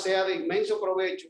sea de inmenso provecho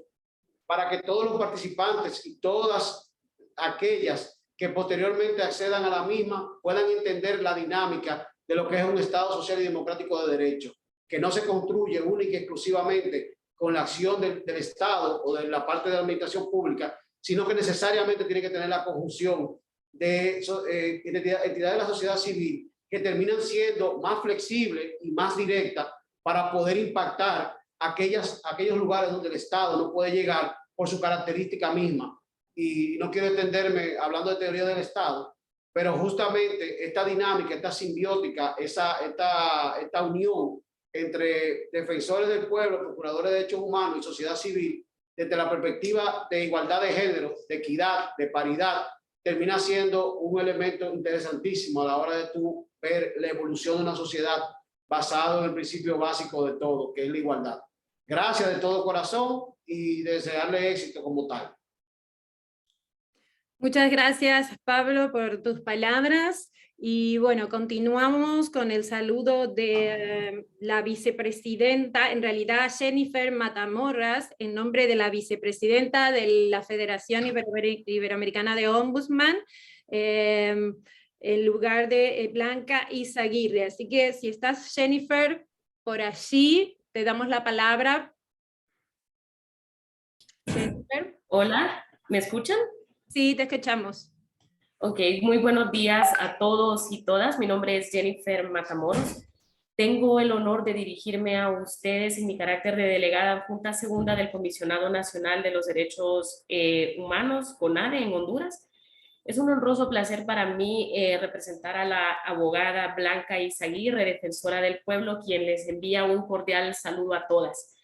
para que todos los participantes y todas aquellas que posteriormente accedan a la misma puedan entender la dinámica de lo que es un Estado social y democrático de derecho, que no se construye única y exclusivamente con la acción del Estado o de la parte de la administración pública, sino que necesariamente tiene que tener la conjunción de entidades de la sociedad civil que terminan siendo más flexibles y más directas para poder impactar aquellos lugares donde el Estado no puede llegar por su característica misma. Y no quiero extenderme hablando de teoría del Estado, pero justamente esta dinámica, esta simbiótica, esta unión entre defensores del pueblo, procuradores de derechos humanos y sociedad civil, desde la perspectiva de igualdad de género, de equidad, de paridad, termina siendo un elemento interesantísimo a la hora de tú ver la evolución de una sociedad basado en el principio básico de todo, que es la igualdad. Gracias de todo corazón y desearle éxito como tal. Muchas gracias, Pablo, por tus palabras. Y bueno, continuamos con el saludo de la vicepresidenta, en realidad Jennifer Matamoras, en nombre de la vicepresidenta de la Federación Iberoamericana de Ombudsman, en lugar de Blanca Izaguirre. Así que si estás, Jennifer, por allí, te damos la palabra. Jennifer. Hola, ¿me escuchan? Sí, te escuchamos. Ok, muy buenos días a todos y todas. Mi nombre es Jennifer Matamoros. Tengo el honor de dirigirme a ustedes en mi carácter de delegada Junta Segunda del Comisionado Nacional de los Derechos Humanos, CONADE, en Honduras. Es un honroso placer para mí representar a la abogada Blanca Izaguirre, defensora del pueblo, quien les envía un cordial saludo a todas.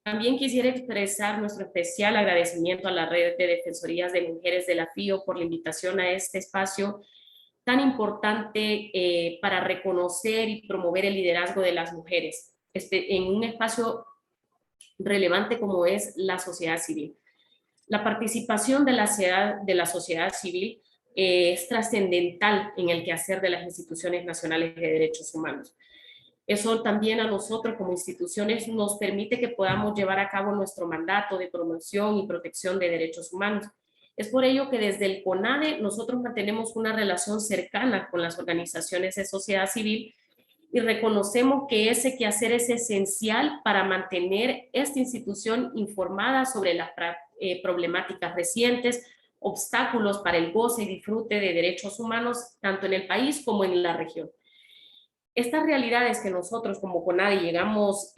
También quisiera expresar nuestro especial agradecimiento a la Red de Defensorías de Mujeres de la FIO por la invitación a este espacio tan importante para reconocer y promover el liderazgo de las mujeres en un espacio relevante como es la sociedad civil. La participación de la sociedad civil es trascendental en el quehacer de las instituciones nacionales de derechos humanos. Eso también a nosotros como instituciones nos permite que podamos llevar a cabo nuestro mandato de promoción y protección de derechos humanos. Es por ello que desde el CONADE nosotros mantenemos una relación cercana con las organizaciones de sociedad civil y reconocemos que ese quehacer es esencial para mantener esta institución informada sobre las problemáticas recientes, obstáculos para el goce y disfrute de derechos humanos tanto en el país como en la región. Estas realidades que nosotros como CONADE llegamos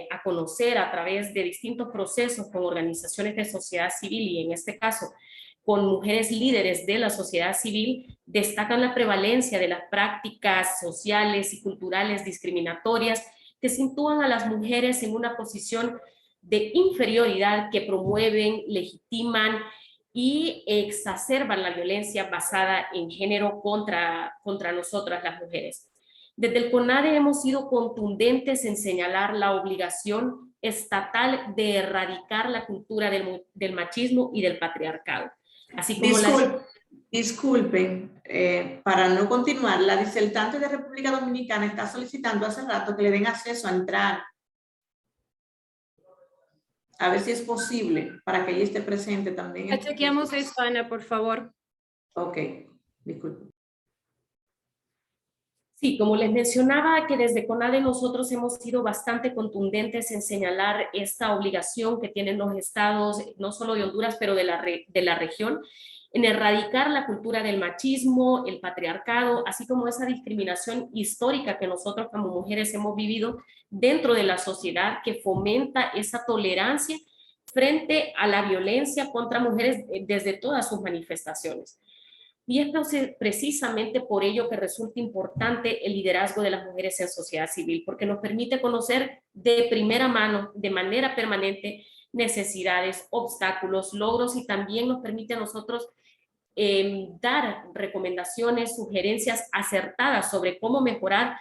a conocer a través de distintos procesos con organizaciones de sociedad civil y en este caso con mujeres líderes de la sociedad civil, destacan la prevalencia de las prácticas sociales y culturales discriminatorias que sitúan a las mujeres en una posición de inferioridad que promueven, legitiman y exacerban la violencia basada en género contra nosotras las mujeres. Desde el CONADE hemos sido contundentes en señalar la obligación estatal de erradicar la cultura del machismo y del patriarcado. Así como disculpen, para no continuar, la disertante de República Dominicana está solicitando hace rato que le den acceso a entrar. A ver si es posible para que ella esté presente también. Ya chequeamos eso, Ana, por favor. Ok, disculpen. Sí, como les mencionaba, que desde CONADE nosotros hemos sido bastante contundentes en señalar esta obligación que tienen los estados, no solo de Honduras, pero de la región, en erradicar la cultura del machismo, el patriarcado, así como esa discriminación histórica que nosotros como mujeres hemos vivido dentro de la sociedad, que fomenta esa tolerancia frente a la violencia contra mujeres desde todas sus manifestaciones. Y es precisamente por ello que resulta importante el liderazgo de las mujeres en sociedad civil, porque nos permite conocer de primera mano, de manera permanente, necesidades, obstáculos, logros, y también nos permite a nosotros dar recomendaciones, sugerencias acertadas sobre cómo mejorar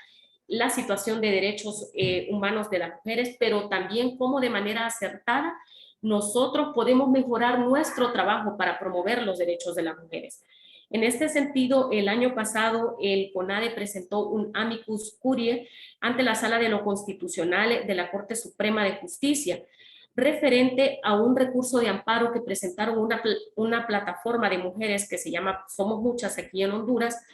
la situación de derechos humanos de las mujeres, pero también cómo de manera acertada nosotros podemos mejorar nuestro trabajo para promover los derechos de las mujeres. En este sentido, el año pasado el CONADE presentó un amicus curiae ante la Sala de lo Constitucional de la Corte Suprema de Justicia, referente a un recurso de amparo que presentaron una plataforma de mujeres que se llama Somos Muchas aquí en Honduras,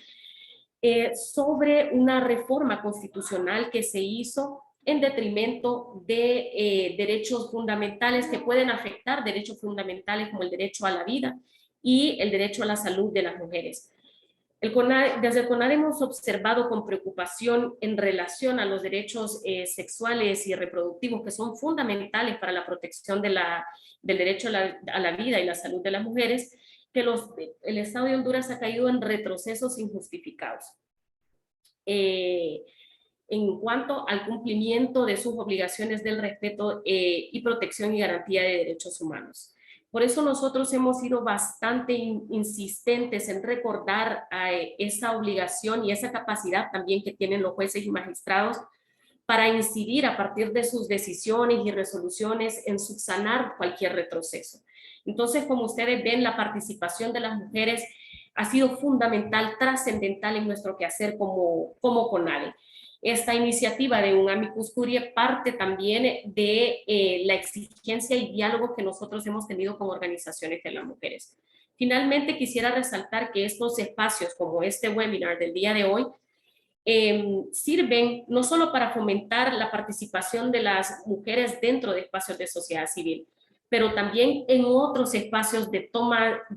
sobre una reforma constitucional que se hizo en detrimento de derechos fundamentales que pueden afectar derechos fundamentales como el derecho a la vida y el derecho a la salud de las mujeres. Desde el CONADE hemos observado con preocupación en relación a los derechos sexuales y reproductivos que son fundamentales para la protección del derecho a la vida y la salud de las mujeres, que el Estado de Honduras ha caído en retrocesos injustificados en cuanto al cumplimiento de sus obligaciones del respeto y protección y garantía de derechos humanos. Por eso nosotros hemos sido bastante insistentes en recordar esa obligación y esa capacidad también que tienen los jueces y magistrados para incidir a partir de sus decisiones y resoluciones en subsanar cualquier retroceso. Entonces, como ustedes ven, la participación de las mujeres ha sido fundamental, trascendental en nuestro quehacer como CONADE. Esta iniciativa de un amicus curiae parte también de la exigencia y diálogo que nosotros hemos tenido con organizaciones de las mujeres. Finalmente, quisiera resaltar que estos espacios, como este webinar del día de hoy, sirven no solo para fomentar la participación de las mujeres dentro de espacios de sociedad civil, pero también en otros espacios de toma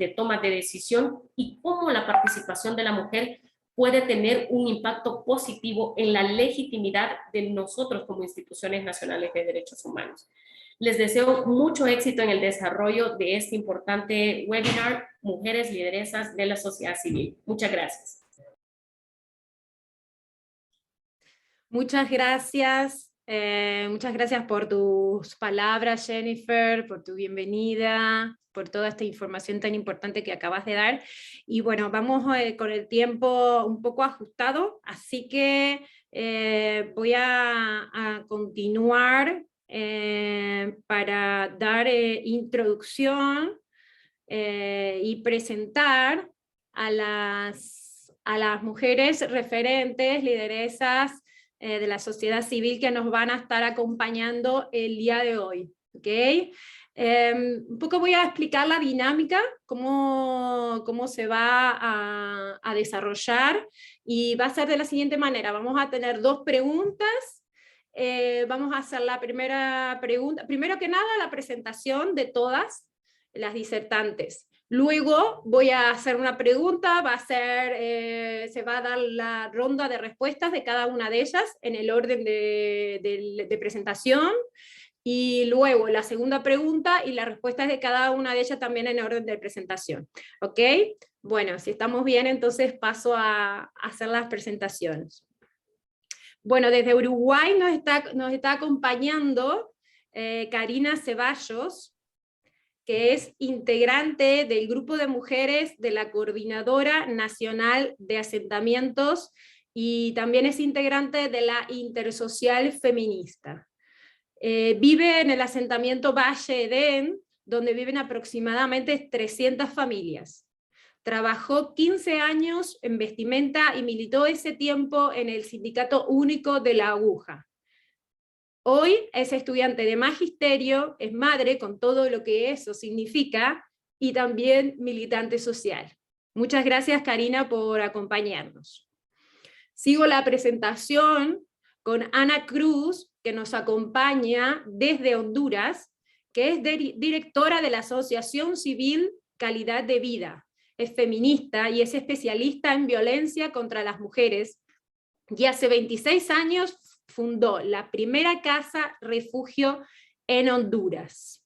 de decisión y cómo la participación de la mujer puede tener un impacto positivo en la legitimidad de nosotros como instituciones nacionales de derechos humanos. Les deseo mucho éxito en el desarrollo de este importante webinar, Mujeres Lideresas de la Sociedad Civil. Muchas gracias. Muchas gracias. Muchas gracias por tus palabras, Jennifer, por tu bienvenida, por toda esta información tan importante que acabas de dar. Y bueno, vamos con el tiempo un poco ajustado, así que voy a continuar para dar introducción y presentar a las mujeres referentes, lideresas de la sociedad civil que nos van a estar acompañando el día de hoy. ¿Okay? Un poco voy a explicar la dinámica, cómo se va a desarrollar, y va a ser de la siguiente manera. Vamos a tener 2 preguntas. Vamos a hacer la primera pregunta. Primero que nada, la presentación de todas las disertantes. Luego voy a hacer una pregunta, se va a dar la ronda de respuestas de cada una de ellas en el orden de presentación, y luego la segunda pregunta y las respuestas de cada una de ellas también en orden de presentación. ¿Ok? Bueno, si estamos bien, entonces paso a hacer las presentaciones. Bueno, desde Uruguay nos está acompañando Karina Ceballos, que es integrante del grupo de mujeres de la Coordinadora Nacional de Asentamientos y también es integrante de la Intersocial Feminista. Vive en el asentamiento Valle Edén, donde viven aproximadamente 300 familias. Trabajó 15 años en vestimenta y militó ese tiempo en el Sindicato Único de la Aguja. Hoy es estudiante de magisterio, es madre con todo lo que eso significa y también militante social. Muchas gracias, Karina, por acompañarnos. Sigo la presentación con Ana Cruz, que nos acompaña desde Honduras, que es directora de la Asociación Civil Calidad de Vida. Es feminista y es especialista en violencia contra las mujeres, y hace 26 años fundó la primera casa refugio en Honduras.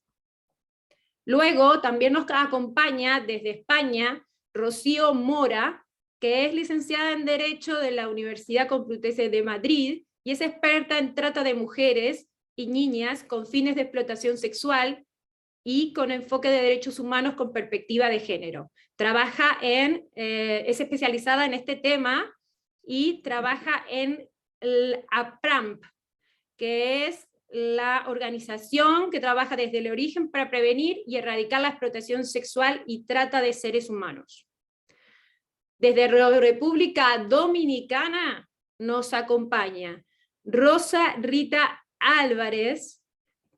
Luego también nos acompaña desde España Rocío Mora, que es licenciada en Derecho de la Universidad Complutense de Madrid y es experta en trata de mujeres y niñas con fines de explotación sexual y con enfoque de derechos humanos con perspectiva de género. Es especializada en este tema y trabaja en el APRAMP, que es la organización que trabaja desde el origen para prevenir y erradicar la explotación sexual y trata de seres humanos. Desde República Dominicana nos acompaña Rosa Rita Álvarez,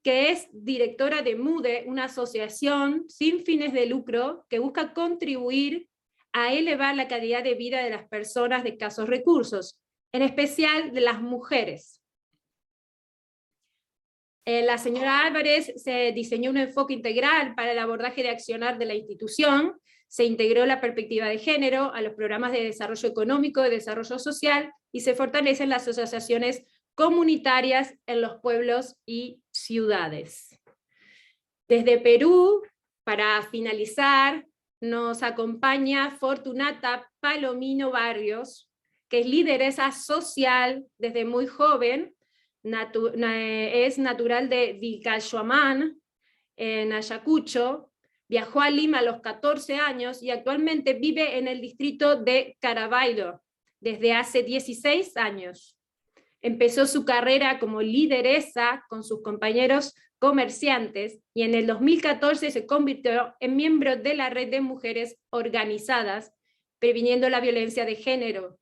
que es directora de MUDE, una asociación sin fines de lucro que busca contribuir a elevar la calidad de vida de las personas de escasos recursos, en especial de las mujeres. La señora Álvarez se diseñó un enfoque integral para el abordaje de accionar de la institución, se integró la perspectiva de género a los programas de desarrollo económico y desarrollo social, y se fortalecen las asociaciones comunitarias en los pueblos y ciudades. Desde Perú, para finalizar, nos acompaña Fortunata Palomino Barrios, que es lideresa social desde muy joven, es natural de Vilcayhuamán, en Ayacucho, viajó a Lima a los 14 años y actualmente vive en el distrito de Caraballo desde hace 16 años. Empezó su carrera como lideresa con sus compañeros comerciantes y en el 2014 se convirtió en miembro de la Red de Mujeres Organizadas Previniendo la Violencia de Género.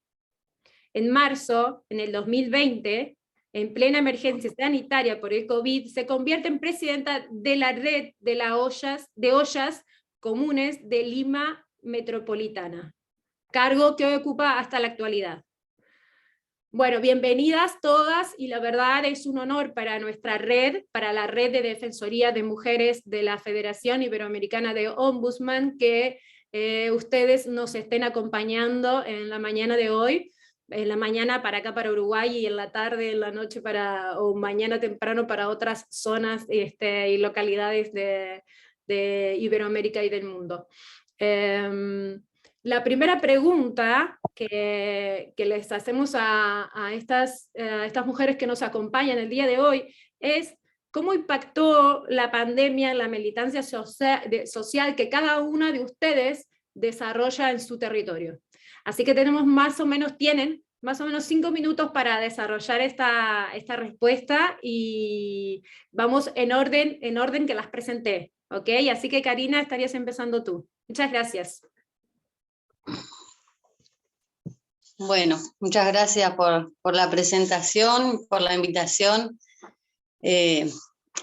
En marzo, en el 2020, en plena emergencia sanitaria por el COVID, se convierte en presidenta de la Red de Ollas Comunes de Lima Metropolitana, cargo que ocupa hasta la actualidad. Bueno, bienvenidas todas, y la verdad es un honor para nuestra red, para la Red de Defensoría de Mujeres de la Federación Iberoamericana de Ombudsman, que ustedes nos estén acompañando en la mañana de hoy, en la mañana para acá para Uruguay, y en la tarde, en la noche o mañana temprano para otras zonas y localidades de Iberoamérica y del mundo. La primera pregunta que les hacemos a estas mujeres que nos acompañan el día de hoy es: ¿cómo impactó la pandemia en la militancia social que cada una de ustedes desarrolla en su territorio? Así que tienen más o menos 5 minutos para desarrollar esta respuesta, y vamos en orden que las presenté, ¿ok? Así que Karina, estarías empezando tú. Muchas gracias. Bueno, muchas gracias por la presentación, por la invitación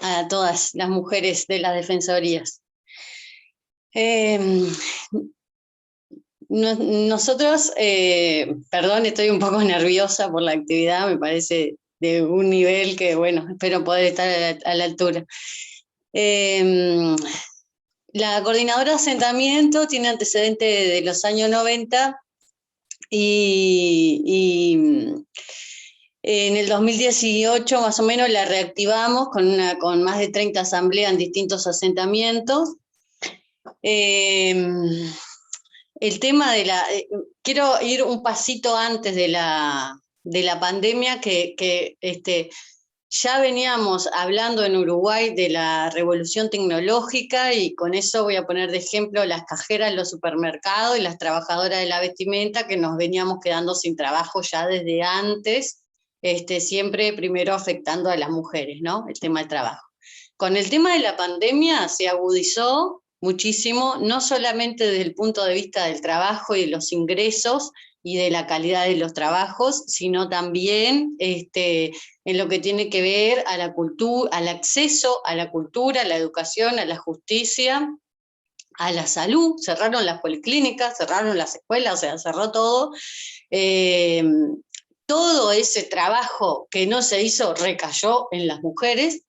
a todas las mujeres de las defensorías. Nosotros, perdón, estoy un poco nerviosa por la actividad, me parece de un nivel que, bueno, espero poder estar a la altura. La coordinadora de asentamiento tiene antecedentes de los años 90 y en el 2018 más o menos la reactivamos con más de 30 asambleas en distintos asentamientos. El tema quiero ir un pasito antes de la pandemia, que ya veníamos hablando en Uruguay de la revolución tecnológica, y con eso voy a poner de ejemplo las cajeras en los supermercados y las trabajadoras de la vestimenta, que nos veníamos quedando sin trabajo ya desde antes, siempre primero afectando a las mujeres, ¿no? El tema del trabajo. Con el tema de la pandemia se agudizó muchísimo, no solamente desde el punto de vista del trabajo y de los ingresos y de la calidad de los trabajos, sino también en lo que tiene que ver a la cultura, al acceso a la cultura, a la educación, a la justicia, a la salud. Cerraron las policlínicas, cerraron las escuelas, o sea, cerró todo. Todo ese trabajo que no se hizo recayó en las mujeres,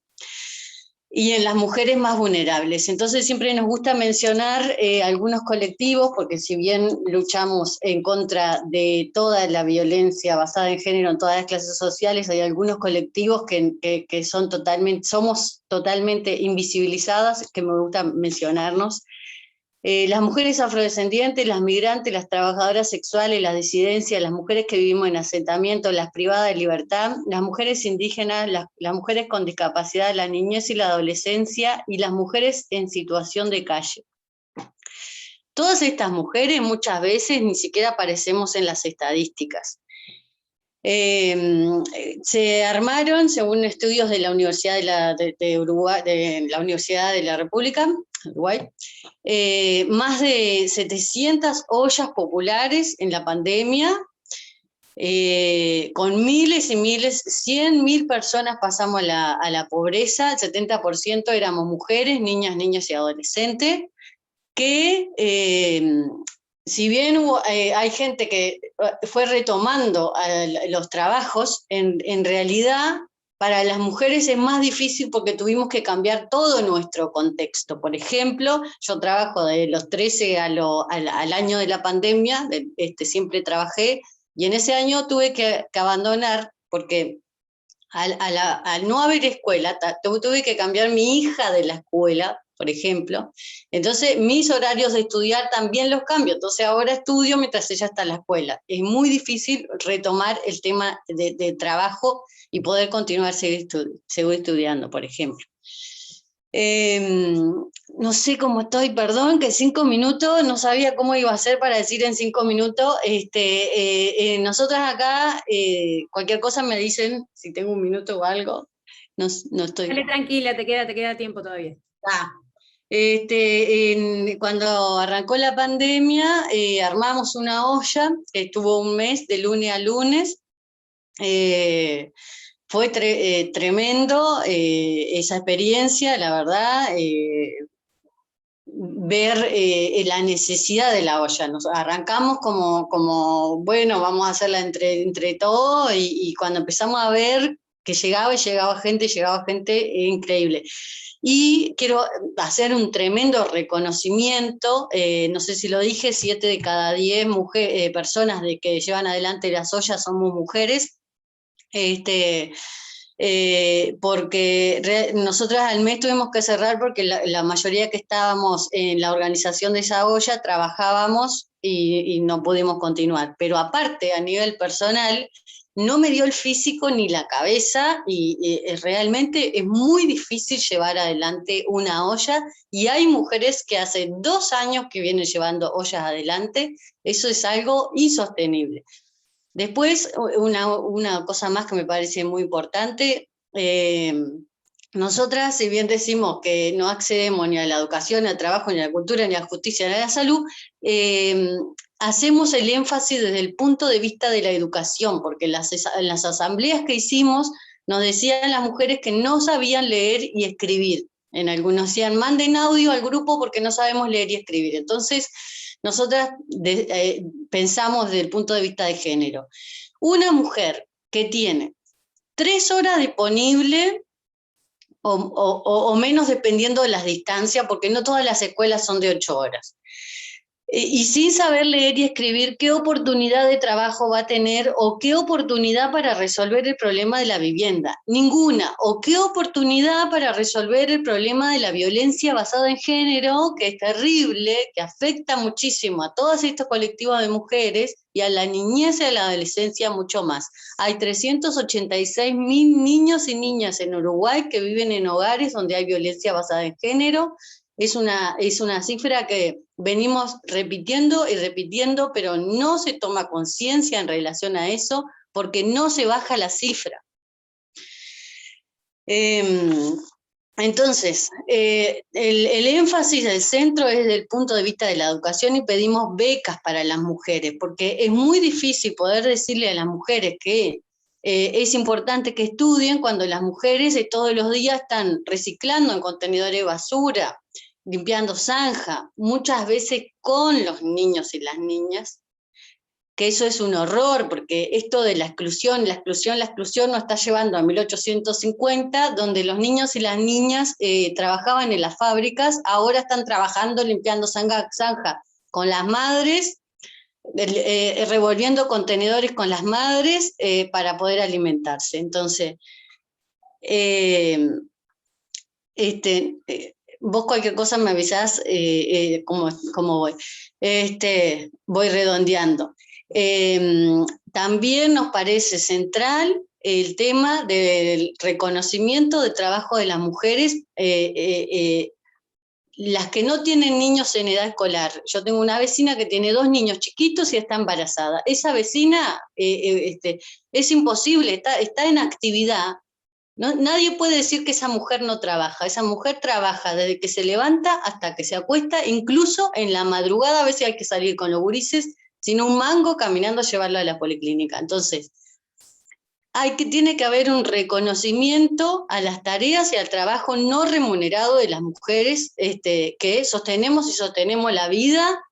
y en las mujeres más vulnerables. Entonces siempre nos gusta mencionar algunos colectivos, porque si bien luchamos en contra de toda la violencia basada en género en todas las clases sociales, hay algunos colectivos que somos totalmente invisibilizadas, que me gusta mencionarnos. Las mujeres afrodescendientes, las migrantes, las trabajadoras sexuales, las disidencias, las mujeres que vivimos en asentamiento, las privadas de libertad, las mujeres indígenas, las mujeres con discapacidad, la niñez y la adolescencia, y las mujeres en situación de calle. Todas estas mujeres muchas veces ni siquiera aparecemos en las estadísticas. Se armaron, según estudios de la Universidad de Uruguay, de la Universidad de la República, Uruguay, más de 700 ollas populares en la pandemia, con miles y miles, 100.000 personas pasamos a la pobreza, el 70% éramos mujeres, niñas, niños y adolescentes, que si bien hay gente que fue retomando los trabajos, en realidad para las mujeres es más difícil porque tuvimos que cambiar todo nuestro contexto. Por ejemplo, yo trabajo de los 13 al año de la pandemia, siempre trabajé, y en ese año tuve que abandonar porque al no haber escuela, tuve que cambiar mi hija de la escuela, por ejemplo. Entonces, mis horarios de estudiar también los cambio. Entonces, ahora estudio mientras ella está en la escuela. Es muy difícil retomar el tema de trabajo y poder continuar seguir estudiando, por ejemplo. No sé cómo estoy, perdón, que 5 minutos, no sabía cómo iba a ser para decir en 5 minutos. Nosotras acá, cualquier cosa me dicen, si tengo un minuto o algo, no estoy... Dale, tranquila, te queda tiempo todavía. Cuando arrancó la pandemia, armamos una olla que estuvo un mes, de lunes a lunes. Fue tremendo esa experiencia, la verdad, ver la necesidad de la olla. Nos arrancamos como bueno, vamos a hacerla entre todos, y cuando empezamos a ver que llegaba gente, increíble. Y quiero hacer un tremendo reconocimiento, no sé si lo dije, 7 de cada 10 personas que llevan adelante las ollas somos mujeres. Porque nosotras al mes tuvimos que cerrar porque la mayoría que estábamos en la organización de esa olla trabajábamos y no pudimos continuar. Pero aparte, a nivel personal, no me dio el físico ni la cabeza y realmente es muy difícil llevar adelante una olla, y hay mujeres que hace 2 años que vienen llevando ollas adelante. Eso es algo insostenible. Después, una cosa más que me parece muy importante, nosotras, si bien decimos que no accedemos ni a la educación, al trabajo, ni a la cultura, ni a la justicia, ni a la salud, hacemos el énfasis desde el punto de vista de la educación, porque en las asambleas que hicimos nos decían las mujeres que no sabían leer y escribir. En algunos decían, manden audio al grupo porque no sabemos leer y escribir. Entonces, nosotras pensamos desde el punto de vista de género. Una mujer que tiene 3 horas disponibles o menos, dependiendo de las distancias, porque no todas las escuelas son de 8 horas, y sin saber leer y escribir, ¿qué oportunidad de trabajo va a tener o qué oportunidad para resolver el problema de la vivienda? Ninguna. ¿O qué oportunidad para resolver el problema de la violencia basada en género, que es terrible, que afecta muchísimo a todos estos colectivos de mujeres y a la niñez y a la adolescencia mucho más? Hay 386.000 niños y niñas en Uruguay que viven en hogares donde hay violencia basada en género. Es una cifra que venimos repitiendo y repitiendo, pero no se toma conciencia en relación a eso, porque no se baja la cifra. Entonces, el énfasis del centro es desde el punto de vista de la educación, y pedimos becas para las mujeres, porque es muy difícil poder decirle a las mujeres que es importante que estudien cuando las mujeres todos los días están reciclando en contenedores de basura, limpiando zanja, muchas veces con los niños y las niñas, que eso es un horror, porque esto de la exclusión nos está llevando a 1850, donde los niños y las niñas trabajaban en las fábricas, ahora están trabajando limpiando zanja con las madres, revolviendo contenedores con las madres para poder alimentarse. Entonces, vos cualquier cosa me avisás cómo voy. Voy redondeando. También nos parece central el tema del reconocimiento del trabajo de las mujeres, las que no tienen niños en edad escolar. Yo tengo una vecina que tiene 2 niños chiquitos y está embarazada. Esa vecina es imposible, está en actividad. No, nadie puede decir que esa mujer no trabaja. Esa mujer trabaja desde que se levanta hasta que se acuesta, incluso en la madrugada. A veces hay que salir con los gurises sino un mango caminando a llevarlo a la policlínica. Entonces, tiene que haber un reconocimiento a las tareas y al trabajo no remunerado de las mujeres que sostenemos y sostenemos la vida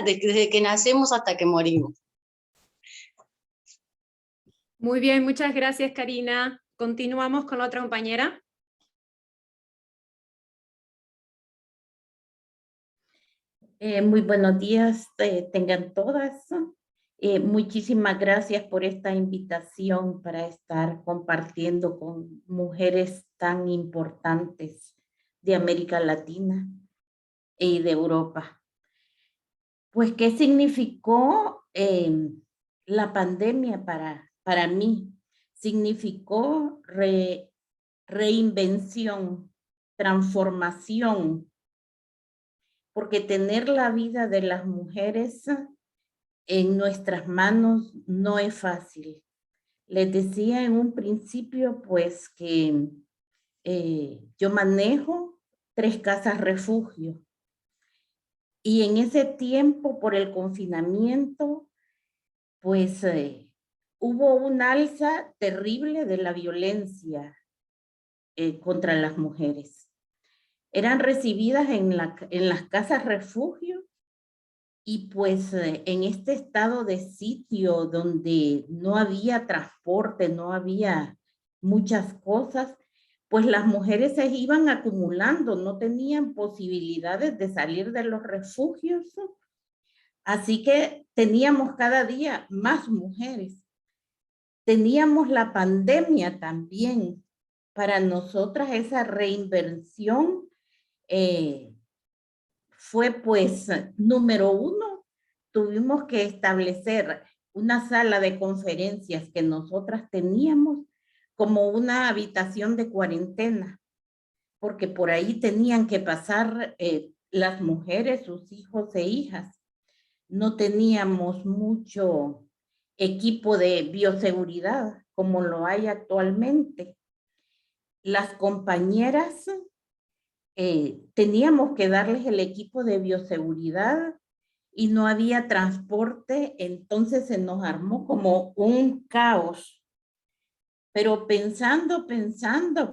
desde que nacemos hasta que morimos. Muy bien, muchas gracias, Karina. Continuamos con la otra compañera. Muy buenos días, tengan todas. Muchísimas gracias por esta invitación para estar compartiendo con mujeres tan importantes de América Latina y de Europa. Pues, ¿qué significó la pandemia para mí? Significó reinvención, transformación, porque tener la vida de las mujeres en nuestras manos no es fácil. Les decía en un principio, pues, que yo manejo 3 casas refugio. Y en ese tiempo, por el confinamiento, pues, hubo un alza terrible de la violencia contra las mujeres. Eran recibidas en las casas refugio. Y pues en este estado de sitio donde no había transporte, no había muchas cosas, pues las mujeres se iban acumulando, no tenían posibilidades de salir de los refugios. Así que teníamos cada día más mujeres. Teníamos la pandemia también. Para nosotras esa reinversión fue pues, número 1, tuvimos que establecer una sala de conferencias que nosotras teníamos como una habitación de cuarentena, porque por ahí tenían que pasar las mujeres, sus hijos e hijas. No teníamos mucho equipo de bioseguridad como lo hay actualmente. Las compañeras teníamos que darles el equipo de bioseguridad y no había transporte, entonces se nos armó como un caos. Pero pensando,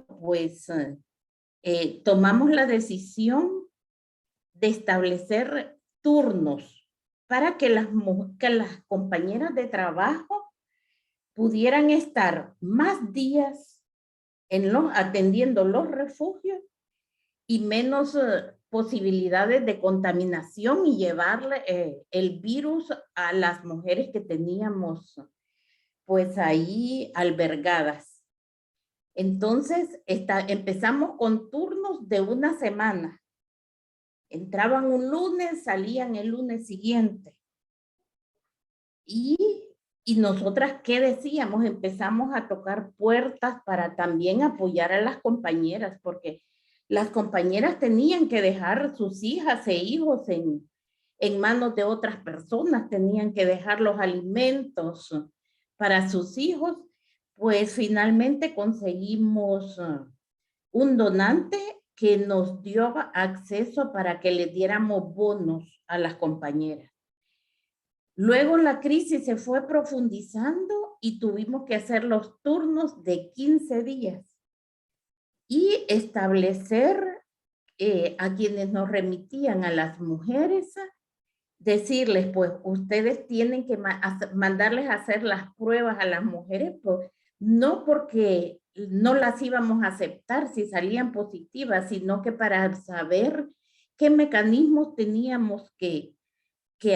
pues tomamos la decisión de establecer turnos para que las compañeras de pudieran estar más días atendiendo los refugios y menos posibilidades de contaminación y llevarle el virus a las mujeres que teníamos pues ahí albergadas. Entonces empezamos con turnos de una semana. Entraban un lunes, salían el lunes siguiente. Y nosotras, ¿qué decíamos? Empezamos a tocar puertas para también apoyar a las compañeras, porque las compañeras tenían que dejar sus hijas e hijos en manos de otras personas, tenían que dejar los alimentos para sus hijos. Pues finalmente conseguimos un donante que nos dio acceso para que le diéramos bonos a las compañeras. Luego la crisis se fue profundizando y tuvimos que hacer los turnos de 15 días y establecer a quienes nos remitían a las mujeres, decirles, pues, ustedes tienen que mandarles a hacer las pruebas a las mujeres, pues, no porque no las íbamos a aceptar si salían positivas, sino que para saber qué mecanismos teníamos que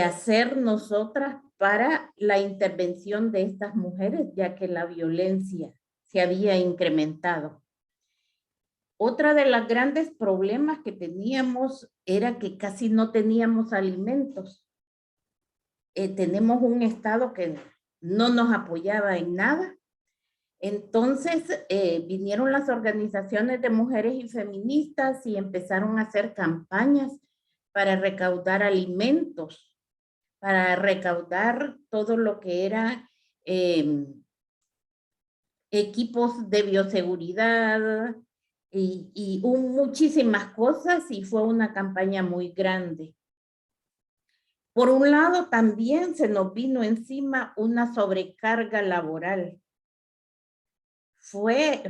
hacer nosotras para la intervención de estas mujeres, ya que la violencia se había incrementado. Otra de los grandes problemas que teníamos era que casi no teníamos alimentos. Tenemos un Estado que no nos apoyaba en nada. Entonces vinieron las organizaciones de mujeres y feministas y empezaron a hacer campañas para recaudar alimentos, para recaudar todo lo que era equipos de bioseguridad y muchísimas cosas, y fue una campaña muy grande. Por un lado, también se nos vino encima una sobrecarga laboral. Fue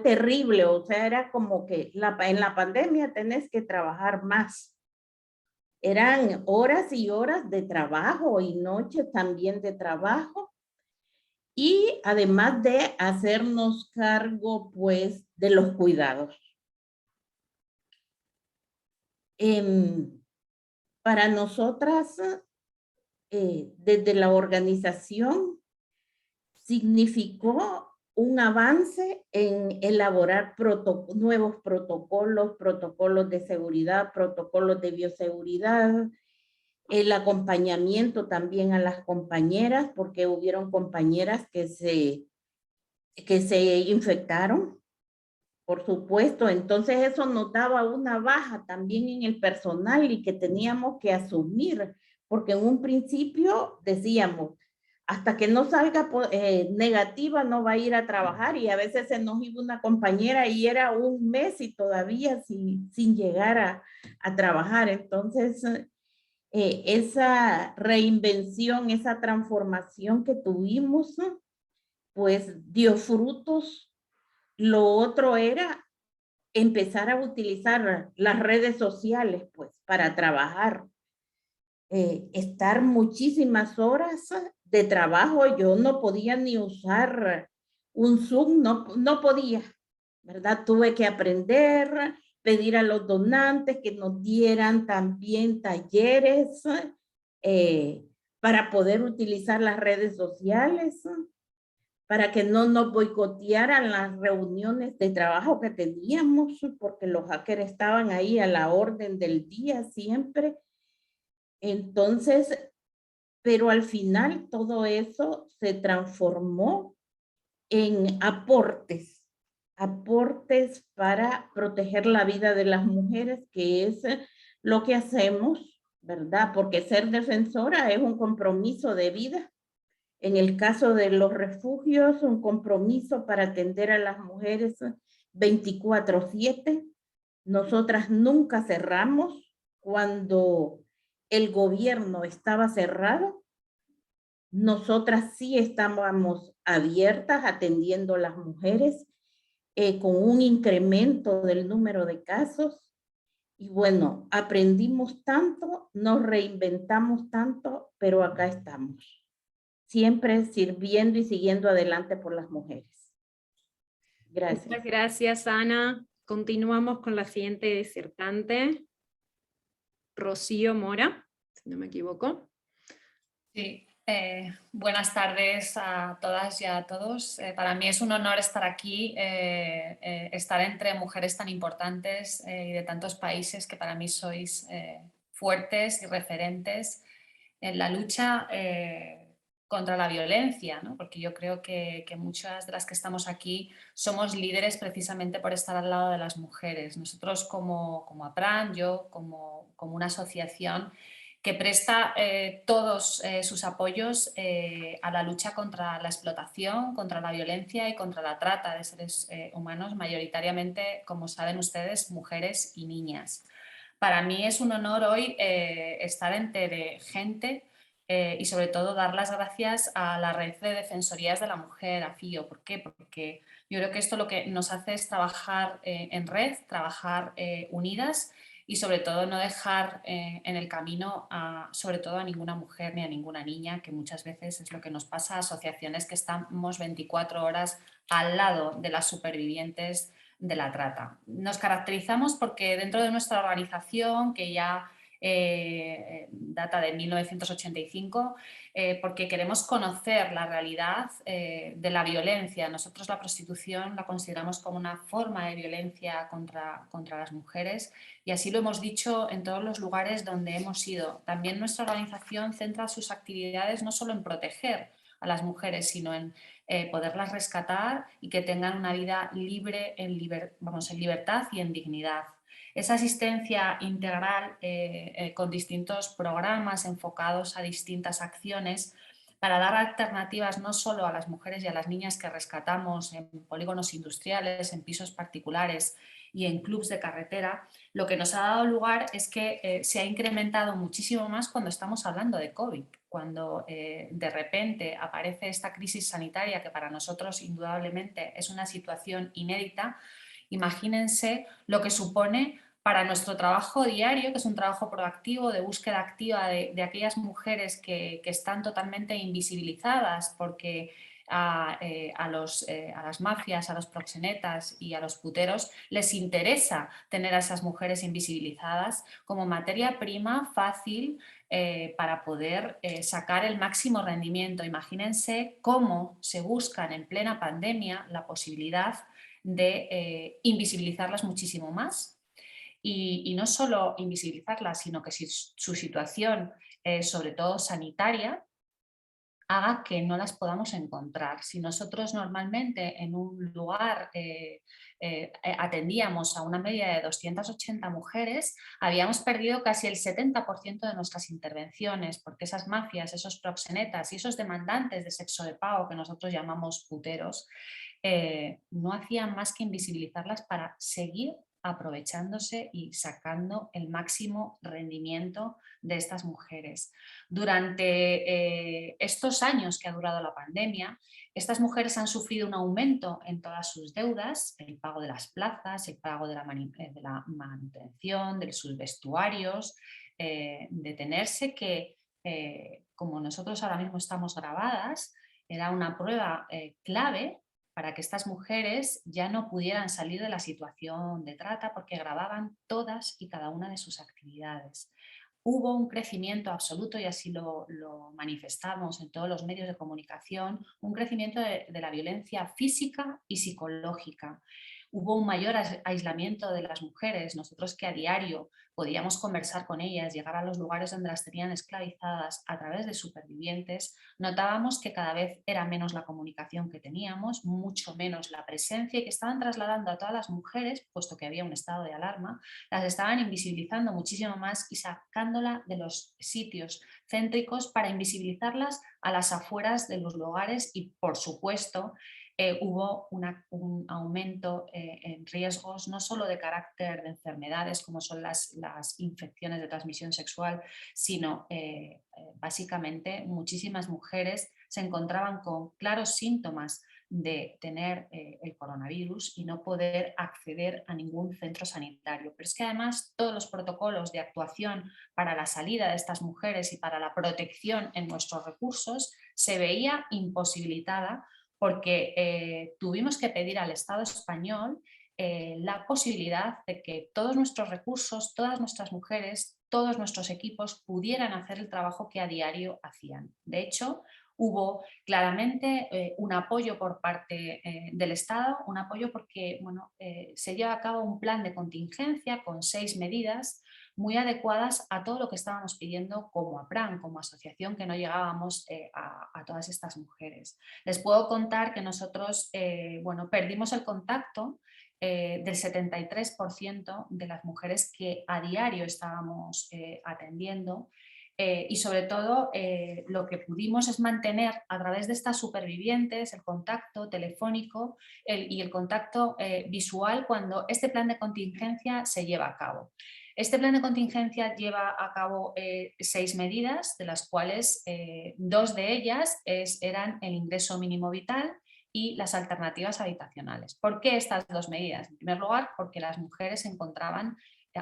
terrible, o sea, era como que en la pandemia tenés que trabajar más. Eran horas y horas de trabajo y noches también de trabajo. Y además de hacernos cargo, pues, de los cuidados. Para nosotras, desde la organización, significó un avance en elaborar nuevos protocolos de seguridad, protocolos de bioseguridad, el acompañamiento también a las compañeras, porque hubieron compañeras que se infectaron, por supuesto. Entonces eso nos daba una baja también en el personal y que teníamos que asumir, porque en un principio decíamos, hasta que no salga negativa no va a ir a trabajar, y a veces se nos iba una compañera y era un mes y todavía sin llegar a trabajar. Entonces, esa reinvención, esa transformación que tuvimos, pues dio frutos. Lo otro era empezar a utilizar las redes sociales, pues, para trabajar. Estar muchísimas horas de trabajo, yo no podía ni usar un Zoom, no podía, ¿verdad? Tuve que aprender, pedir a los donantes que nos dieran también talleres para poder utilizar las redes sociales, para que no nos boicotearan las reuniones de trabajo que teníamos, porque los hackers estaban ahí a la orden del día siempre. Entonces, pero al final todo eso se transformó en aportes para proteger la vida de las mujeres, que es lo que hacemos, ¿verdad? Porque ser defensora es un compromiso de vida. En el caso de los refugios, un compromiso para atender a las mujeres 24/7. Nosotras nunca cerramos. Cuando el gobierno estaba cerrado, nosotras sí estábamos abiertas atendiendo a las mujeres con un incremento del número de casos. Y bueno, aprendimos tanto, nos reinventamos tanto, pero acá estamos, siempre sirviendo y siguiendo adelante por las mujeres. Gracias. Muchas gracias, Ana. Continuamos con la siguiente disertante, Rocío Mora, si no me equivoco. Sí, buenas tardes a todas y a todos. Para mí es un honor estar aquí, estar entre mujeres tan importantes y de tantos países que para mí sois fuertes y referentes en la lucha contra la violencia, ¿no? Porque yo creo que muchas de las que estamos aquí somos líderes precisamente por estar al lado de las mujeres. Nosotros como APRAN, yo como una asociación que presta todos sus apoyos a la lucha contra la explotación, contra la violencia y contra la trata de seres humanos, mayoritariamente, como saben ustedes, mujeres y niñas. Para mí es un honor hoy estar entre gente y sobre todo dar las gracias a la red de defensorías de la mujer, a FIO. ¿Por qué? Porque yo creo que esto lo que nos hace es trabajar en red, trabajar unidas y sobre todo no dejar en el camino sobre todo a ninguna mujer ni a ninguna niña, que muchas veces es lo que nos pasa a asociaciones que estamos 24 horas al lado de las supervivientes de la trata. Nos caracterizamos porque dentro de nuestra organización, que ya data de 1985, porque queremos conocer la realidad de la violencia. Nosotros la prostitución la consideramos como una forma de violencia contra las mujeres y así lo hemos dicho en todos los lugares donde hemos ido. También nuestra organización centra sus actividades no solo en proteger a las mujeres, sino en poderlas rescatar y que tengan una vida libre, en libertad y en dignidad. Esa asistencia integral con distintos programas enfocados a distintas acciones para dar alternativas no solo a las mujeres y a las niñas que rescatamos en polígonos industriales, en pisos particulares y en clubs de carretera, lo que nos ha dado lugar es que se ha incrementado muchísimo más cuando estamos hablando de COVID, cuando de repente aparece esta crisis sanitaria que para nosotros indudablemente es una situación inédita. Imagínense lo que supone para nuestro trabajo diario, que es un trabajo proactivo de búsqueda activa de aquellas mujeres que están totalmente invisibilizadas porque a las mafias, a los proxenetas y a los puteros les interesa tener a esas mujeres invisibilizadas como materia prima fácil para poder sacar el máximo rendimiento. Imagínense cómo se buscan en plena pandemia la posibilidad de invisibilizarlas muchísimo más. Y no solo invisibilizarlas, sino que si su situación, sobre todo sanitaria, haga que no las podamos encontrar. Si nosotros normalmente en un lugar atendíamos a una media de 280 mujeres, habíamos perdido casi el 70% de nuestras intervenciones, porque esas mafias, esos proxenetas y esos demandantes de sexo de pago que nosotros llamamos puteros, no hacían más que invisibilizarlas para seguir aprovechándose y sacando el máximo rendimiento de estas mujeres. Durante estos años que ha durado la pandemia, estas mujeres han sufrido un aumento en todas sus deudas, el pago de las plazas, el pago de la manutención, de sus vestuarios, de tenerse que, como nosotros ahora mismo estamos grabadas, era una prueba clave para que estas mujeres ya no pudieran salir de la situación de trata porque grababan todas y cada una de sus actividades. Hubo un crecimiento absoluto, y así lo manifestamos en todos los medios de comunicación, un crecimiento de la violencia física y psicológica. Hubo un mayor aislamiento de las mujeres. Nosotros que a diario podíamos conversar con ellas, llegar a los lugares donde las tenían esclavizadas a través de supervivientes, notábamos que cada vez era menos la comunicación que teníamos, mucho menos la presencia, y que estaban trasladando a todas las mujeres, puesto que había un estado de alarma, las estaban invisibilizando muchísimo más y sacándola de los sitios céntricos para invisibilizarlas a las afueras de los lugares. Y por supuesto hubo un aumento en riesgos no solo de carácter de enfermedades como son las infecciones de transmisión sexual, sino básicamente muchísimas mujeres se encontraban con claros síntomas de tener el coronavirus y no poder acceder a ningún centro sanitario. Pero es que además todos los protocolos de actuación para la salida de estas mujeres y para la protección en nuestros recursos se veía imposibilitada porque tuvimos que pedir al Estado español la posibilidad de que todos nuestros recursos, todas nuestras mujeres, todos nuestros equipos pudieran hacer el trabajo que a diario hacían. De hecho, hubo claramente un apoyo por parte del Estado, un apoyo porque se lleva a cabo un plan de contingencia con 6 medidas muy adecuadas a todo lo que estábamos pidiendo como APRAN, como asociación, que no llegábamos a todas estas mujeres. Les puedo contar que nosotros perdimos el contacto del 73% de las mujeres que a diario estábamos atendiendo. Y sobre todo lo que pudimos es mantener a través de estas supervivientes el contacto telefónico y el contacto visual cuando este plan de contingencia se lleva a cabo. Este plan de contingencia lleva a cabo 6 medidas, de las cuales 2 de ellas eran el ingreso mínimo vital y las alternativas habitacionales. ¿Por qué estas 2 medidas? En primer lugar, porque las mujeres se encontraban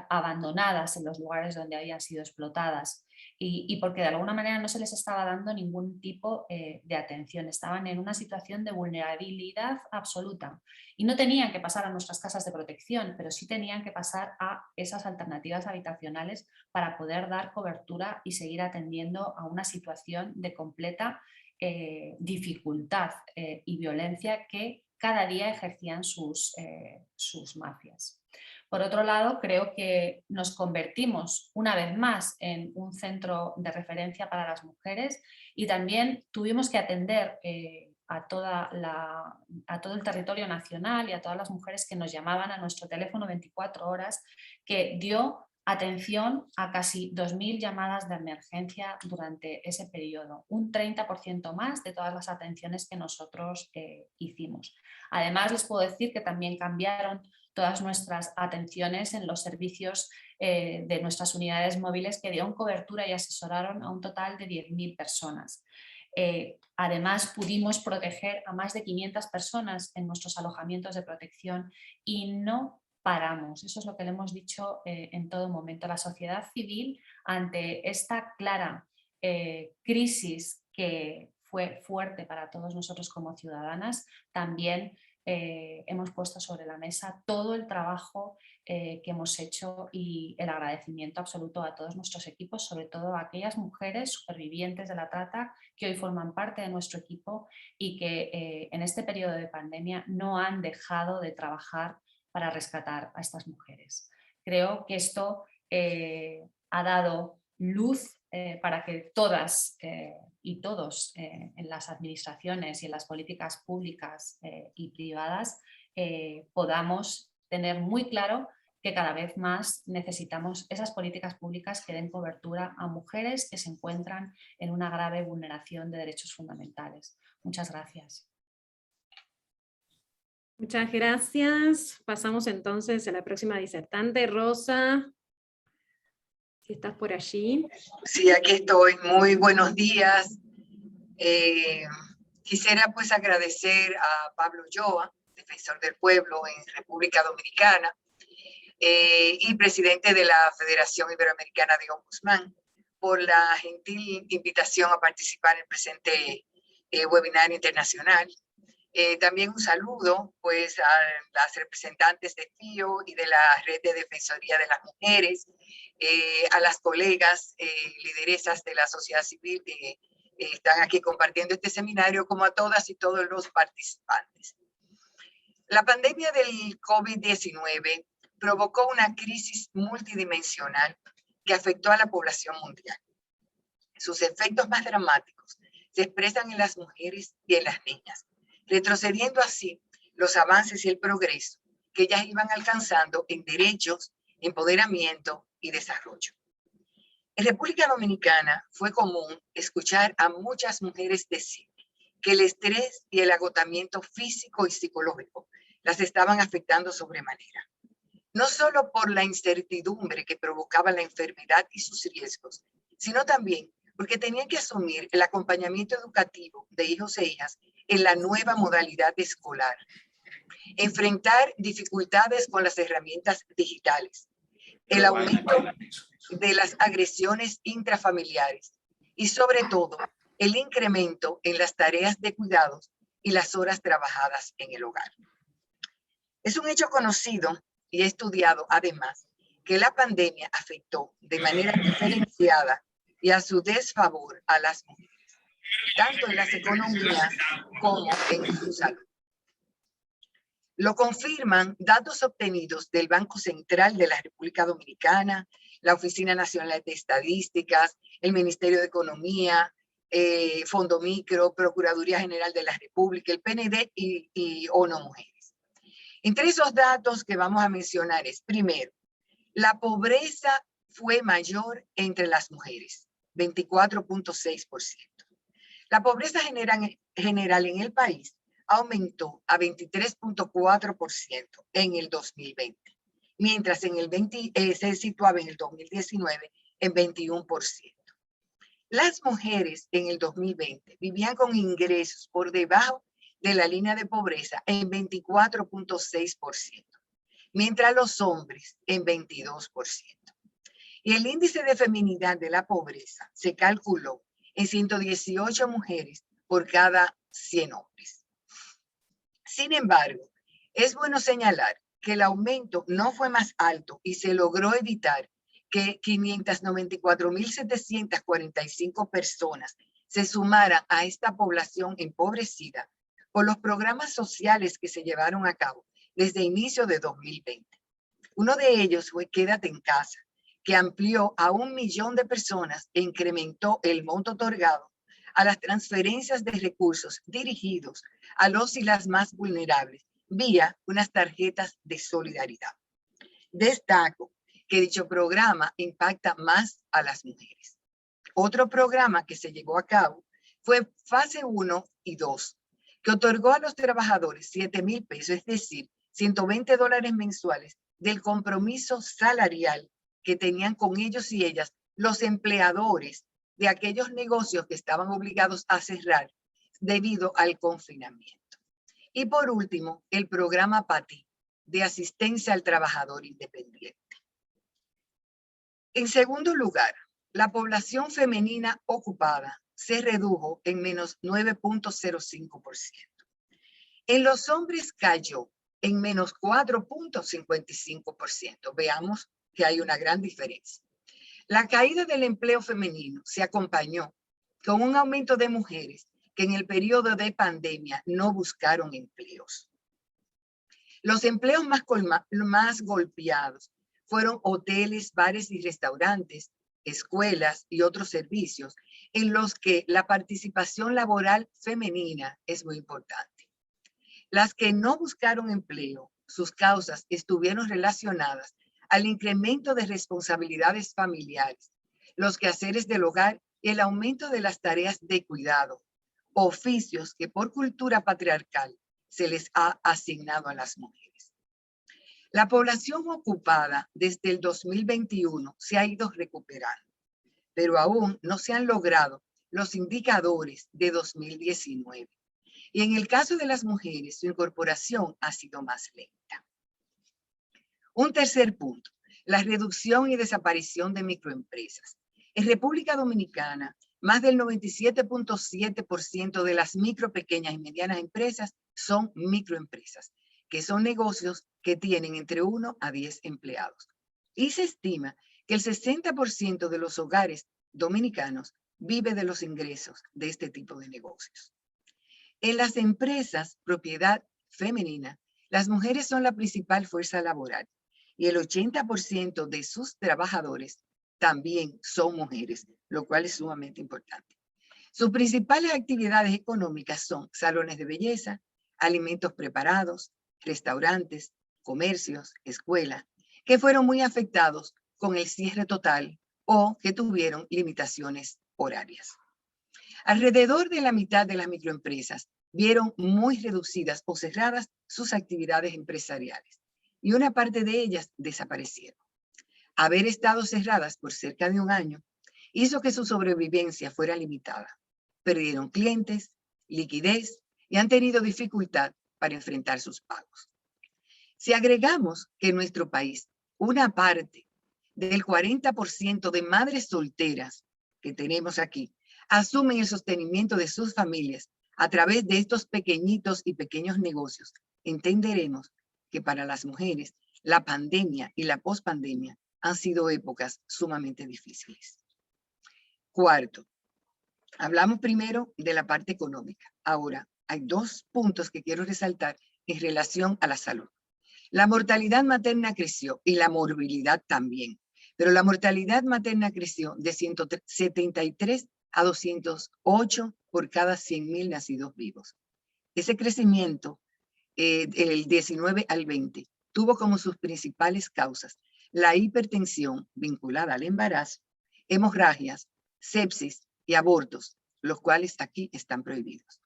abandonadas en los lugares donde habían sido explotadas y porque de alguna manera no se les estaba dando ningún tipo de atención. Estaban en una situación de vulnerabilidad absoluta y no tenían que pasar a nuestras casas de protección, pero sí tenían que pasar a esas alternativas habitacionales para poder dar cobertura y seguir atendiendo a una situación de completa dificultad y violencia que cada día ejercían sus mafias. Por otro lado, creo que nos convertimos una vez más en un centro de referencia para las mujeres y también tuvimos que atender a todo el territorio nacional y a todas las mujeres que nos llamaban a nuestro teléfono 24 horas, que dio atención a casi 2.000 llamadas de emergencia durante ese periodo, un 30% más de todas las atenciones que nosotros hicimos. Además, les puedo decir que también cambiaron todas nuestras atenciones en los servicios de nuestras unidades móviles que dieron cobertura y asesoraron a un total de 10.000 personas. Además, pudimos proteger a más de 500 personas en nuestros alojamientos de protección y no paramos. Eso es lo que le hemos dicho en todo momento. La sociedad civil, ante esta clara crisis que fue fuerte para todos nosotros como ciudadanas, también hemos puesto sobre la mesa todo el trabajo que hemos hecho y el agradecimiento absoluto a todos nuestros equipos, sobre todo a aquellas mujeres supervivientes de la trata que hoy forman parte de nuestro equipo y que en este periodo de pandemia no han dejado de trabajar para rescatar a estas mujeres. Creo que esto ha dado luz para que todas y todos en las administraciones y en las políticas públicas y privadas podamos tener muy claro que cada vez más necesitamos esas políticas públicas que den cobertura a mujeres que se encuentran en una grave vulneración de derechos fundamentales. Muchas gracias. Muchas gracias. Pasamos entonces a la próxima disertante, Rosa. Si estás por allí. Sí, aquí estoy. Muy buenos días. Quisiera pues agradecer a Pablo Ulloa, defensor del pueblo en República Dominicana, y presidente de la Federación Iberoamericana de Ombudsman, por la gentil invitación a participar en el presente webinar internacional. También un saludo pues a las representantes de FIO y de la Red de Defensoría de las Mujeres, a las colegas lideresas de la sociedad civil que están aquí compartiendo este seminario, como a todas y todos los participantes. La pandemia del COVID-19 provocó una crisis multidimensional que afectó a la población mundial. Sus efectos más dramáticos se expresan en las mujeres y en las niñas, retrocediendo así los avances y el progreso que ellas iban alcanzando en derechos, empoderamiento y desarrollo. En República Dominicana fue común escuchar a muchas mujeres decir que el estrés y el agotamiento físico y psicológico las estaban afectando sobremanera, no solo por la incertidumbre que provocaba la enfermedad y sus riesgos, sino también porque tenían que asumir el acompañamiento educativo de hijos e hijas en la nueva modalidad escolar, enfrentar dificultades con las herramientas digitales, el aumento de las agresiones intrafamiliares y sobre todo el incremento en las tareas de cuidados y las horas trabajadas en el hogar. Es un hecho conocido y estudiado además que la pandemia afectó de manera diferenciada y a su desfavor a las mujeres, tanto en las economías como en su salud. Lo confirman datos obtenidos del Banco Central de la República Dominicana, la Oficina Nacional de Estadísticas, el Ministerio de Economía, Fondo Micro, Procuraduría General de la República, el PND y ONU Mujeres. Entre esos datos que vamos a mencionar es, primero, la pobreza fue mayor entre las mujeres, 24.6%. La pobreza general en el país aumentó a 23.4% en el 2020, mientras en el se situaba en el 2019 en 21%. Las mujeres en el 2020 vivían con ingresos por debajo de la línea de pobreza en 24.6%, mientras los hombres en 22%. Y el índice de feminidad de la pobreza se calculó en 118 mujeres por cada 100 hombres. Sin embargo, es bueno señalar que el aumento no fue más alto y se logró evitar que 594.745 personas se sumaran a esta población empobrecida por los programas sociales que se llevaron a cabo desde inicio de 2020. Uno de ellos fue Quédate en Casa, que amplió a 1 millón de personas e incrementó el monto otorgado a las transferencias de recursos dirigidos a los y las más vulnerables vía unas tarjetas de solidaridad. Destaco que dicho programa impacta más a las mujeres. Otro programa que se llevó a cabo fue fase 1 y 2, que otorgó a los trabajadores 7,000 pesos, es decir, $120 mensuales del compromiso salarial que tenían con ellos y ellas los empleadores de aquellos negocios que estaban obligados a cerrar debido al confinamiento. Y por último, el programa PATI de asistencia al trabajador independiente. En segundo lugar, la población femenina ocupada se redujo en menos 9,05%. En los hombres cayó en menos 4,55%. Veamos que hay una gran diferencia. La caída del empleo femenino se acompañó con un aumento de mujeres que en el periodo de pandemia no buscaron empleos. Los empleos más golpeados fueron hoteles, bares y restaurantes, escuelas y otros servicios en los que la participación laboral femenina es muy importante. Las que no buscaron empleo, sus causas estuvieron relacionadas al incremento de responsabilidades familiares, los quehaceres del hogar y el aumento de las tareas de cuidado, oficios que por cultura patriarcal se les ha asignado a las mujeres. La población ocupada desde el 2021 se ha ido recuperando, pero aún no se han logrado los indicadores de 2019. Y en el caso de las mujeres, su incorporación ha sido más lenta. Un tercer punto, la reducción y desaparición de microempresas. En República Dominicana, más del 97,7% de las micro, pequeñas y medianas empresas son microempresas, que son negocios que tienen entre 1 a 10 empleados. Y se estima que el 60% de los hogares dominicanos vive de los ingresos de este tipo de negocios. En las empresas propiedad femenina, las mujeres son la principal fuerza laboral y el 80% de sus trabajadores también son mujeres, lo cual es sumamente importante. Sus principales actividades económicas son salones de belleza, alimentos preparados, restaurantes, comercios, escuelas, que fueron muy afectados con el cierre total o que tuvieron limitaciones horarias. Alrededor de la mitad de las microempresas vieron muy reducidas o cerradas sus actividades empresariales y una parte de ellas desaparecieron. Haber estado cerradas por cerca de un año hizo que su sobrevivencia fuera limitada. Perdieron clientes, liquidez y han tenido dificultad para enfrentar sus pagos. Si agregamos que en nuestro país una parte del 40% de madres solteras que tenemos aquí asumen el sostenimiento de sus familias a través de estos pequeñitos y pequeños negocios, entenderemos que para las mujeres la pandemia y la pospandemia han sido épocas sumamente difíciles. Cuarto, hablamos primero de la parte económica. Ahora, hay dos puntos que quiero resaltar en relación a la salud. La mortalidad materna creció y la morbilidad también, pero la mortalidad materna creció de 173 a 208 por cada 100,000 nacidos vivos. Ese crecimiento, del 19 al 20, tuvo como sus principales causas la hipertensión vinculada al embarazo, hemorragias, sepsis y abortos, los cuales aquí están prohibidos.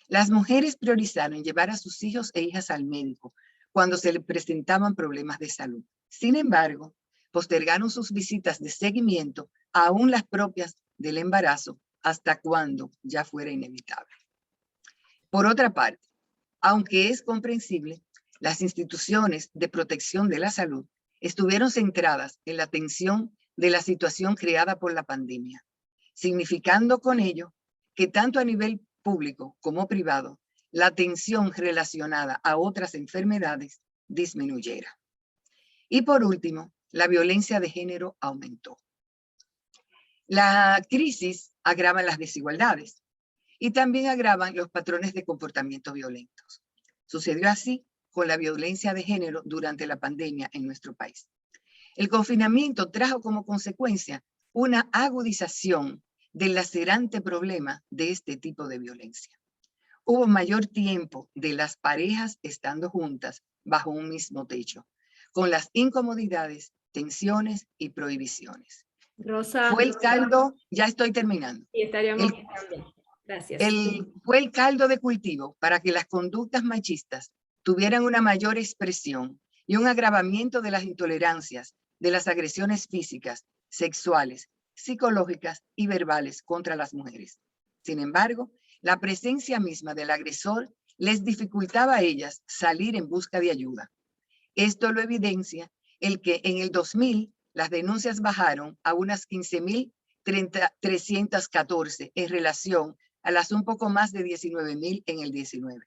Las mujeres priorizaron llevar a sus hijos e hijas al médico cuando se les presentaban problemas de salud. Sin embargo, postergaron sus visitas de seguimiento, aún las propias del embarazo, hasta cuando ya fuera inevitable. Por otra parte, aunque es comprensible, las instituciones de protección de la salud estuvieron centradas en la atención de la situación creada por la pandemia, significando con ello que tanto a nivel público como privado, la atención relacionada a otras enfermedades disminuyera. Y por último, la violencia de género aumentó. La crisis agrava las desigualdades y también agravan los patrones de comportamiento violentos. Sucedió así con la violencia de género durante la pandemia en nuestro país. El confinamiento trajo como consecuencia una agudización del lacerante problema de este tipo de violencia. Hubo mayor tiempo de las parejas estando juntas bajo un mismo techo, con las incomodidades tensiones y prohibiciones. Rosa, Fue el caldo, ya estoy terminando. y estaríamos bien también. Gracias. Fue el caldo de cultivo para que las conductas machistas tuvieran una mayor expresión y un agravamiento de las intolerancias, de las agresiones físicas, sexuales, psicológicas y verbales contra las mujeres. Sin embargo, la presencia misma del agresor les dificultaba a ellas salir en busca de ayuda. Esto lo evidencia el que en el 2000 las denuncias bajaron a unas 15.314 en relación a las un poco más de 19.000 en el 19.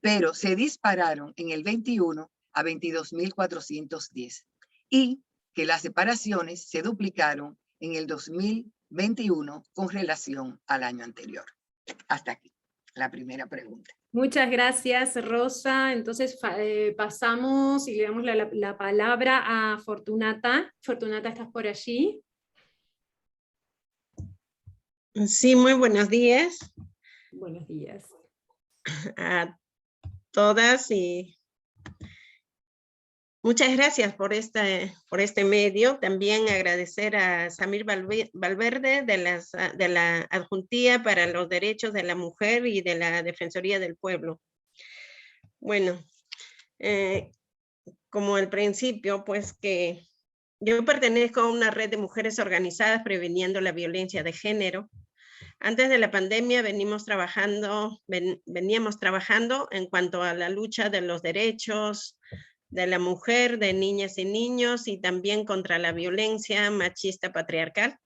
Pero se dispararon en el 21 a 22.410 y que las separaciones se duplicaron en el 2021 con relación al año anterior. Hasta aquí la primera pregunta. Muchas gracias, Rosa. Entonces pasamos y le damos la palabra a Fortunata. Fortunata, ¿estás por allí? Sí, muy buenos días Buenos días. a todas y muchas gracias por este medio. También agradecer a Samir Valverde de la Adjuntía para los Derechos de la Mujer y de la Defensoría del Pueblo. Bueno, como al principio, pues que yo pertenezco a una red de mujeres organizadas previniendo la violencia de género. Antes de la pandemia veníamos trabajando en cuanto a la lucha de los derechos de la mujer, de niñas y niños, y también contra la violencia machista patriarcal.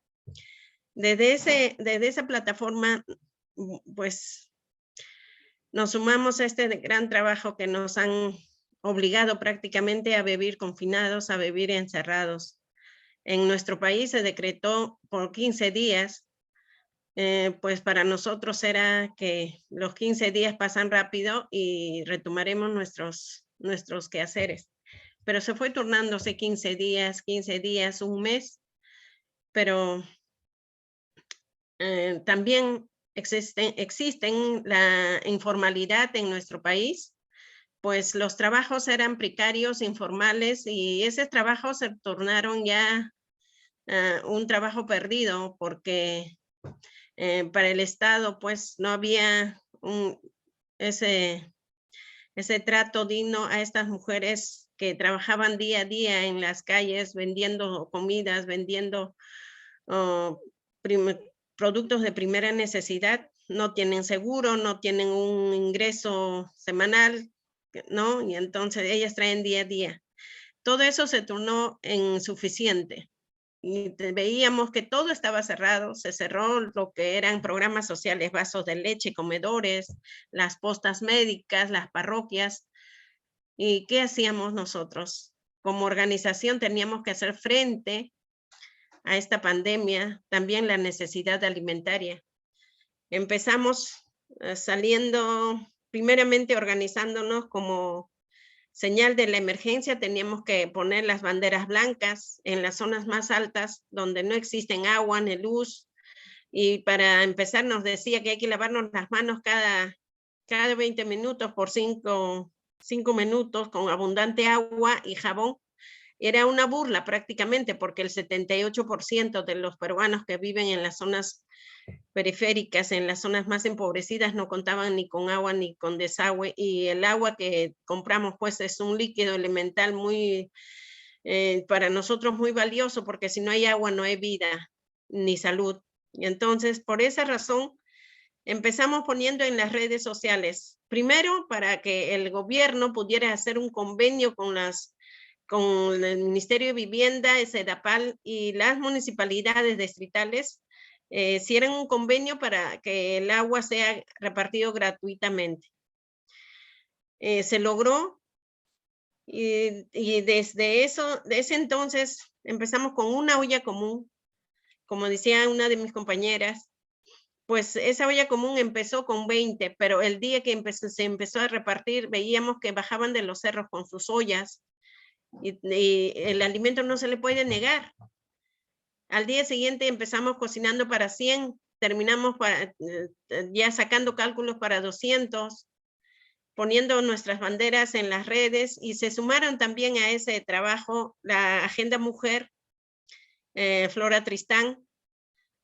Desde esa plataforma, pues, nos sumamos a este gran trabajo que nos han obligado prácticamente a vivir confinados, a vivir encerrados. En nuestro país se decretó por 15 días, pues para nosotros era que los 15 días pasan rápido y retomaremos nuestros quehaceres. Pero se fue turnándose 15 días, un mes, pero también existen la informalidad en nuestro país, pues los trabajos eran precarios, informales, y esos trabajos se tornaron ya un trabajo perdido, porque para el Estado pues no había ese trato digno a estas mujeres que trabajaban día a día en las calles vendiendo comidas, vendiendo productos de primera necesidad. No tienen seguro, no tienen un ingreso semanal, ¿no? Y entonces ellas traen día a día. Todo eso se tornó insuficiente. Y veíamos que todo estaba cerrado, se cerró lo que eran programas sociales, vasos de leche, comedores, las postas médicas, las parroquias. ¿Y qué hacíamos nosotros? Como organización teníamos que hacer frente a esta pandemia, también la necesidad alimentaria. Empezamos primeramente organizándonos como señal de la emergencia. Teníamos que poner las banderas blancas en las zonas más altas donde no existen agua ni luz, y para empezar nos decía que hay que lavarnos las manos cada 20 minutos por 5 minutos con abundante agua y jabón. Era una burla prácticamente, porque el 78% de los peruanos que viven en las zonas periféricas, en las zonas más empobrecidas, no contaban ni con agua ni con desagüe, y el agua que compramos pues es un líquido elemental para nosotros muy valioso, porque si no hay agua no hay vida ni salud. Y entonces por esa razón empezamos poniendo en las redes sociales, primero para que el gobierno pudiera hacer un convenio con el Ministerio de Vivienda, SEDAPAL y las municipalidades distritales, hicieran un convenio para que el agua sea repartido gratuitamente. Se logró, y desde ese entonces empezamos con una olla común, como decía una de mis compañeras. Pues esa olla común empezó con 20, pero el día que se empezó a repartir, veíamos que bajaban de los cerros con sus ollas, y el alimento no se le puede negar. Al día siguiente empezamos cocinando para 100, terminamos ya sacando cálculos para 200, poniendo nuestras banderas en las redes, y se sumaron también a ese trabajo la Agenda Mujer, Flora Tristán,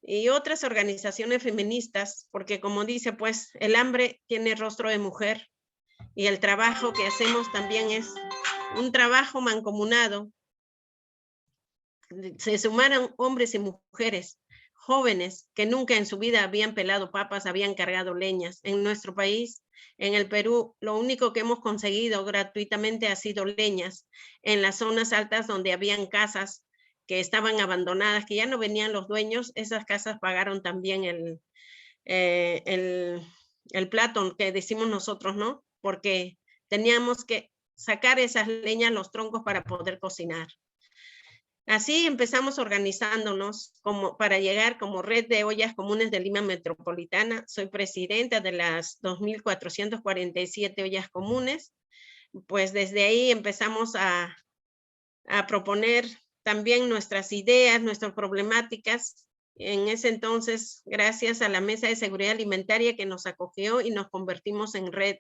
y otras organizaciones feministas, porque como dice, pues el hambre tiene rostro de mujer, y el trabajo que hacemos también es un trabajo mancomunado. Se sumaron hombres y mujeres, jóvenes que nunca en su vida habían pelado papas, habían cargado leñas. En nuestro país, en el Perú, lo único que hemos conseguido gratuitamente ha sido leñas en las zonas altas donde habían casas que estaban abandonadas, que ya no venían los dueños. Esas casas pagaron también el plato que decimos nosotros, ¿no? Porque teníamos que sacar esas leñas, los troncos, para poder cocinar. Así empezamos organizándonos para llegar como Red de Ollas Comunes de Lima Metropolitana. Soy presidenta de las 2.447 ollas comunes. Pues desde ahí empezamos a proponer también nuestras ideas, nuestras problemáticas. En ese entonces, gracias a la Mesa de Seguridad Alimentaria que nos acogió, y nos convertimos en Red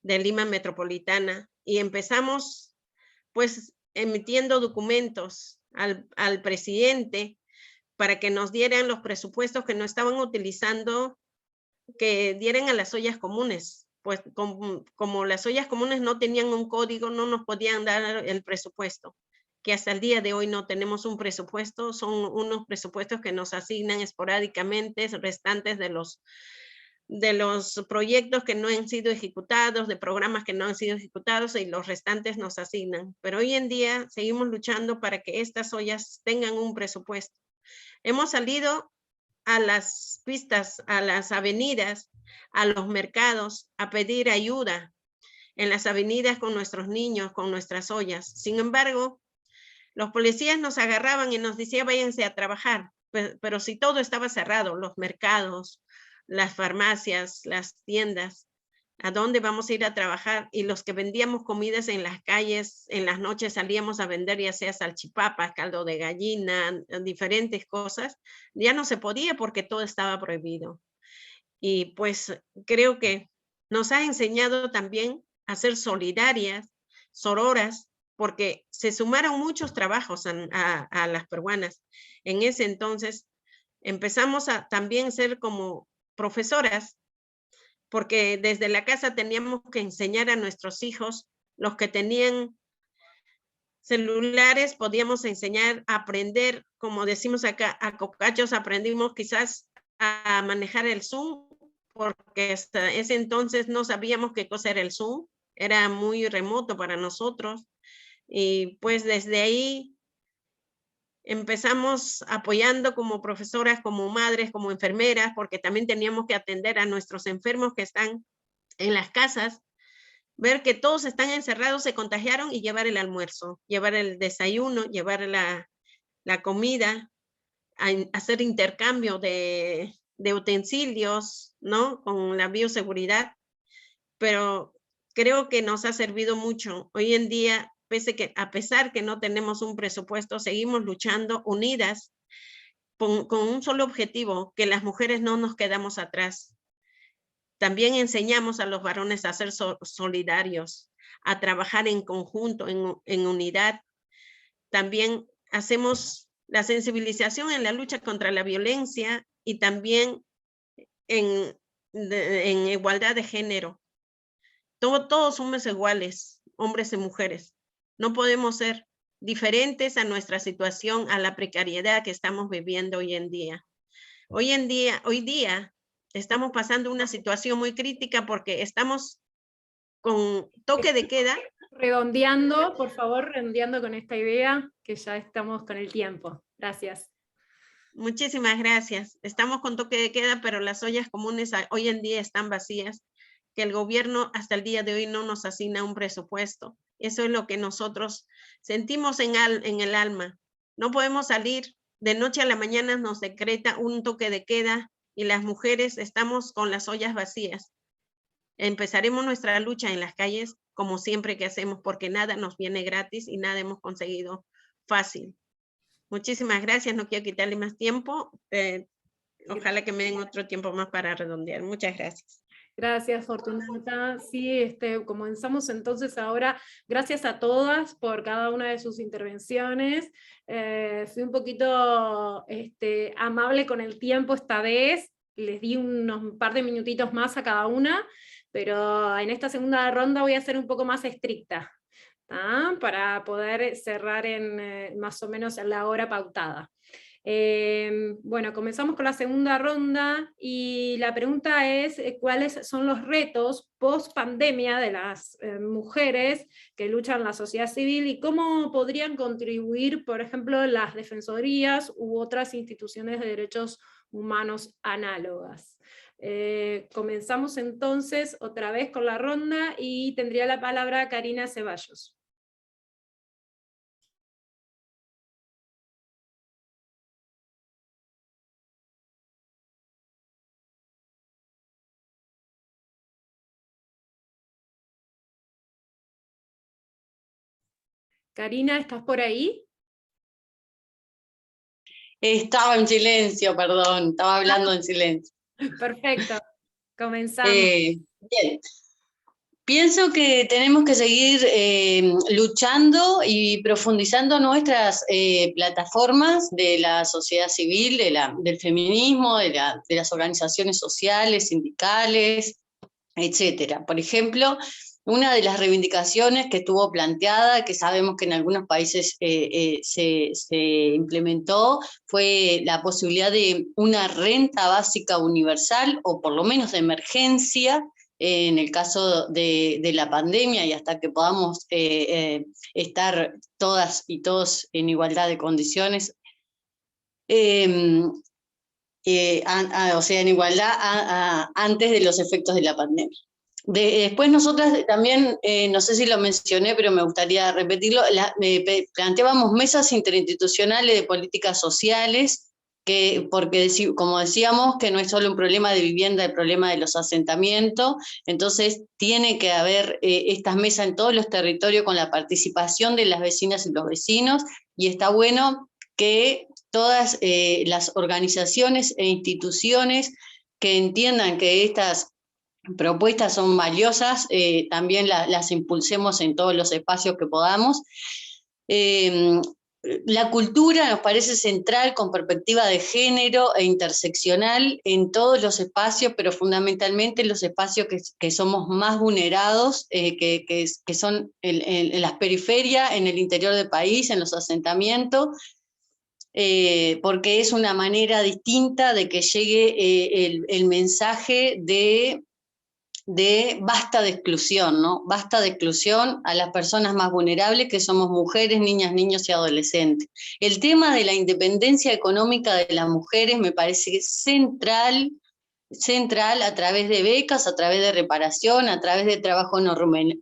de Lima Metropolitana. Y empezamos pues emitiendo documentos al presidente para que nos dieran los presupuestos que no estaban utilizando, que dieran a las ollas comunes. Pues como las ollas comunes no tenían un código, no nos podían dar el presupuesto, que hasta el día de hoy no tenemos un presupuesto. Son unos presupuestos que nos asignan esporádicamente, restantes de los proyectos que no han sido ejecutados, de programas que no han sido ejecutados, y los restantes nos asignan. Pero hoy en día seguimos luchando para que estas ollas tengan un presupuesto. Hemos salido a las pistas, a las avenidas, a los mercados, a pedir ayuda en las avenidas con nuestros niños, con nuestras ollas. Sin embargo, los policías nos agarraban y nos decían, váyanse a trabajar. Pero si todo estaba cerrado, los mercados, las farmacias, las tiendas, ¿a dónde vamos a ir a trabajar? Y los que vendíamos comidas en las calles, en las noches salíamos a vender ya sea salchipapas, caldo de gallina, diferentes cosas, ya no se podía porque todo estaba prohibido. Y pues creo que nos ha enseñado también a ser solidarias, sororas, porque se sumaron muchos trabajos a las peruanas. En ese entonces empezamos a también ser como profesoras, porque desde la casa teníamos que enseñar a nuestros hijos. Los que tenían celulares podíamos enseñar a aprender, como decimos acá, a cocachos aprendimos quizás a manejar el Zoom, porque hasta ese entonces no sabíamos qué cosa era el Zoom, era muy remoto para nosotros. Y pues desde ahí empezamos apoyando como profesoras, como madres, como enfermeras, porque también teníamos que atender a nuestros enfermos que están en las casas, ver que todos están encerrados, se contagiaron, y llevar el almuerzo, llevar el desayuno, llevar la comida, hacer intercambio de utensilios, ¿no? Con la bioseguridad. Pero creo que nos ha servido mucho. Hoy en día, a pesar que no tenemos un presupuesto, seguimos luchando unidas con un solo objetivo, que las mujeres no nos quedamos atrás. También enseñamos a los varones a ser solidarios, a trabajar en conjunto, en unidad. También hacemos la sensibilización en la lucha contra la violencia, y también en igualdad de género. Todos somos iguales, hombres y mujeres. No podemos ser diferentes a nuestra situación, a la precariedad que estamos viviendo hoy en día. Hoy día estamos pasando una situación muy crítica porque estamos con toque de queda. Redondeando, por favor, redondeando con esta idea, que ya estamos con el tiempo. Gracias. Muchísimas gracias. Estamos con toque de queda, pero las ollas comunes hoy en día están vacías, que el gobierno hasta el día de hoy no nos asigna un presupuesto. Eso es lo que nosotros sentimos en el alma. No podemos salir, de noche a la mañana nos decreta un toque de queda y las mujeres estamos con las ollas vacías. Empezaremos nuestra lucha en las calles como siempre que hacemos, porque nada nos viene gratis y nada hemos conseguido fácil. Muchísimas gracias, no quiero quitarle más tiempo. Ojalá que me den otro tiempo más para redondear. Muchas gracias. Gracias, Fortunata. Sí, comenzamos entonces ahora. Gracias a todas por cada una de sus intervenciones. Fui un poquito amable con el tiempo esta vez. Les di un par de minutitos más a cada una, pero en esta segunda ronda voy a ser un poco más estricta, ¿tá? Para poder cerrar en más o menos en la hora pautada. Bueno, comenzamos con la segunda ronda y la pregunta es ¿cuáles son los retos post pandemia de las mujeres que luchan en la sociedad civil y cómo podrían contribuir, por ejemplo, las defensorías u otras instituciones de derechos humanos análogas? Comenzamos entonces otra vez con la ronda y tendría la palabra Karina Ceballos. Karina, ¿estás por ahí? Estaba en silencio, perdón, estaba hablando en silencio. Perfecto, comenzamos. Bien. Pienso que tenemos que seguir luchando y profundizando nuestras plataformas de la sociedad civil, del feminismo, de las organizaciones sociales, sindicales, etcétera. Por ejemplo, una de las reivindicaciones que estuvo planteada, que sabemos que en algunos países se implementó, fue la posibilidad de una renta básica universal, o por lo menos de emergencia, en el caso de la pandemia y hasta que podamos estar todas y todos en igualdad de condiciones, o sea, en igualdad antes de los efectos de la pandemia. Después nosotras también, no sé si lo mencioné, pero me gustaría repetirlo, planteábamos mesas interinstitucionales de políticas sociales, porque como decíamos, que no es solo un problema de vivienda, el problema de los asentamientos, entonces tiene que haber estas mesas en todos los territorios con la participación de las vecinas y los vecinos, y está bueno que todas las organizaciones e instituciones que entiendan que estas propuestas son valiosas, también las impulsemos en todos los espacios que podamos. La cultura nos parece central con perspectiva de género e interseccional en todos los espacios, pero fundamentalmente en los espacios que somos más vulnerados, que son en las periferias, en el interior del país, en los asentamientos, porque es una manera distinta de que llegue el mensaje de basta de exclusión, ¿no? Basta de exclusión a las personas más vulnerables, que somos mujeres, niñas, niños y adolescentes. El tema de la independencia económica de las mujeres me parece central a través de becas, a través de reparación, a través de trabajo no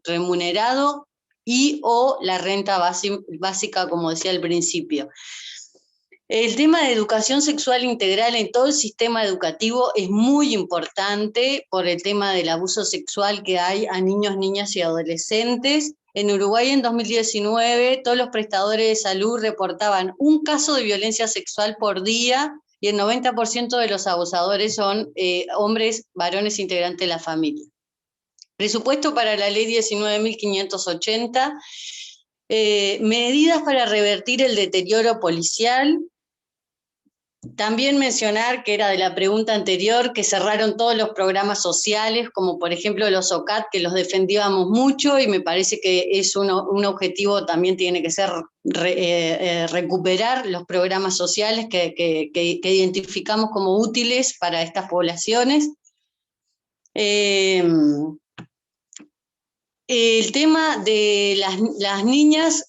remunerado y o la renta básica, como decía al principio. El tema de educación sexual integral en todo el sistema educativo es muy importante por el tema del abuso sexual que hay a niños, niñas y adolescentes. En Uruguay en 2019 todos los prestadores de salud reportaban un caso de violencia sexual por día y el 90% de los abusadores son hombres, varones integrantes de la familia. Presupuesto para la ley 19.580, medidas para revertir el deterioro policial. También mencionar, que era de la pregunta anterior, que cerraron todos los programas sociales, como por ejemplo los OCAT, que los defendíamos mucho, y me parece que es un objetivo también tiene que ser recuperar los programas sociales que identificamos como útiles para estas poblaciones. El tema de las niñas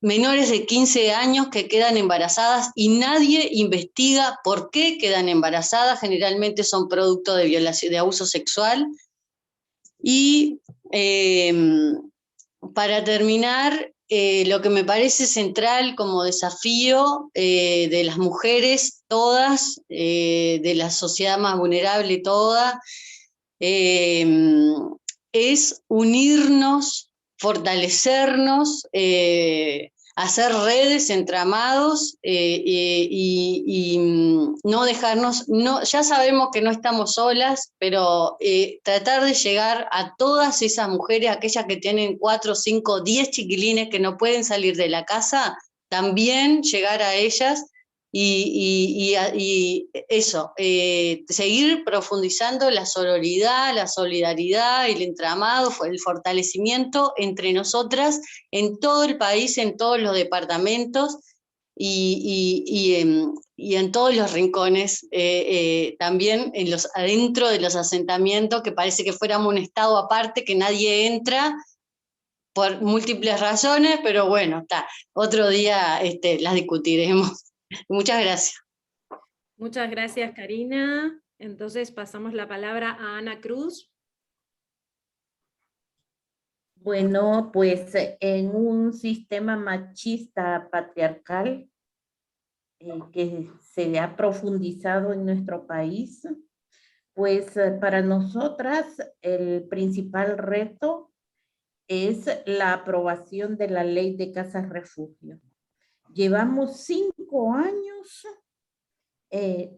menores de 15 años que quedan embarazadas y nadie investiga por qué quedan embarazadas, generalmente son producto de violación, de abuso sexual. Y para terminar, lo que me parece central como desafío de las mujeres todas, de la sociedad más vulnerable toda, es unirnos, fortalecernos, hacer redes, entramados y no dejarnos, ya sabemos que no estamos solas, pero tratar de llegar a todas esas mujeres, aquellas que tienen 4, 5, 10 chiquilines que no pueden salir de la casa, también llegar a ellas y eso, seguir profundizando la sororidad, la solidaridad, el entramado, el fortalecimiento entre nosotras en todo el país, en todos los departamentos y en todos los rincones, también adentro de los asentamientos, que parece que fuéramos un estado aparte, que nadie entra por múltiples razones, pero bueno, está. Otro día las discutiremos. Muchas gracias. Muchas gracias, Karina. Entonces pasamos la palabra a Ana Cruz. Bueno, pues en un sistema machista patriarcal que se ha profundizado en nuestro país, pues para nosotras el principal reto es la aprobación de la ley de casas refugio. Llevamos 5 años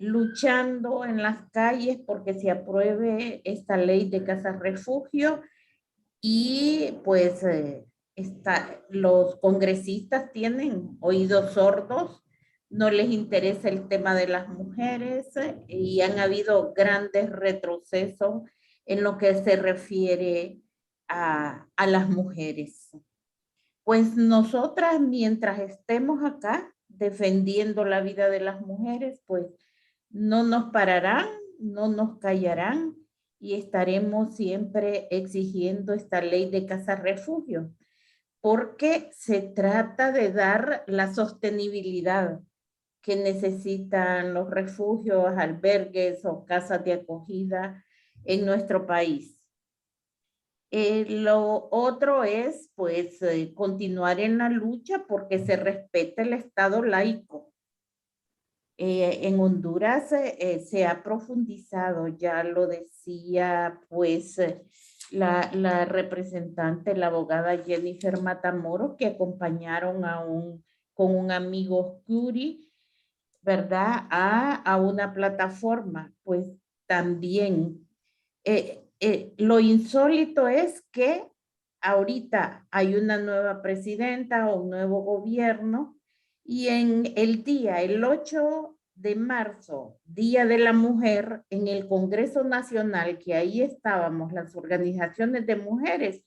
luchando en las calles porque se apruebe esta ley de casas refugio y pues los congresistas tienen oídos sordos, no les interesa el tema de las mujeres y han habido grandes retrocesos en lo que se refiere a las mujeres. Pues nosotras, mientras estemos acá defendiendo la vida de las mujeres, pues no nos pararán, no nos callarán y estaremos siempre exigiendo esta ley de casa refugio, porque se trata de dar la sostenibilidad que necesitan los refugios, albergues o casas de acogida en nuestro país. Lo otro es, pues, continuar en la lucha porque se respete el Estado laico. En Honduras se ha profundizado, ya lo decía, pues, la representante, la abogada Jennifer Matamoros, que acompañaron con un amigo Curi, ¿verdad? A una plataforma, pues, también. Lo insólito es que ahorita hay una nueva presidenta o un nuevo gobierno y en el 8 de marzo, Día de la Mujer, en el Congreso Nacional, que ahí estábamos las organizaciones de mujeres,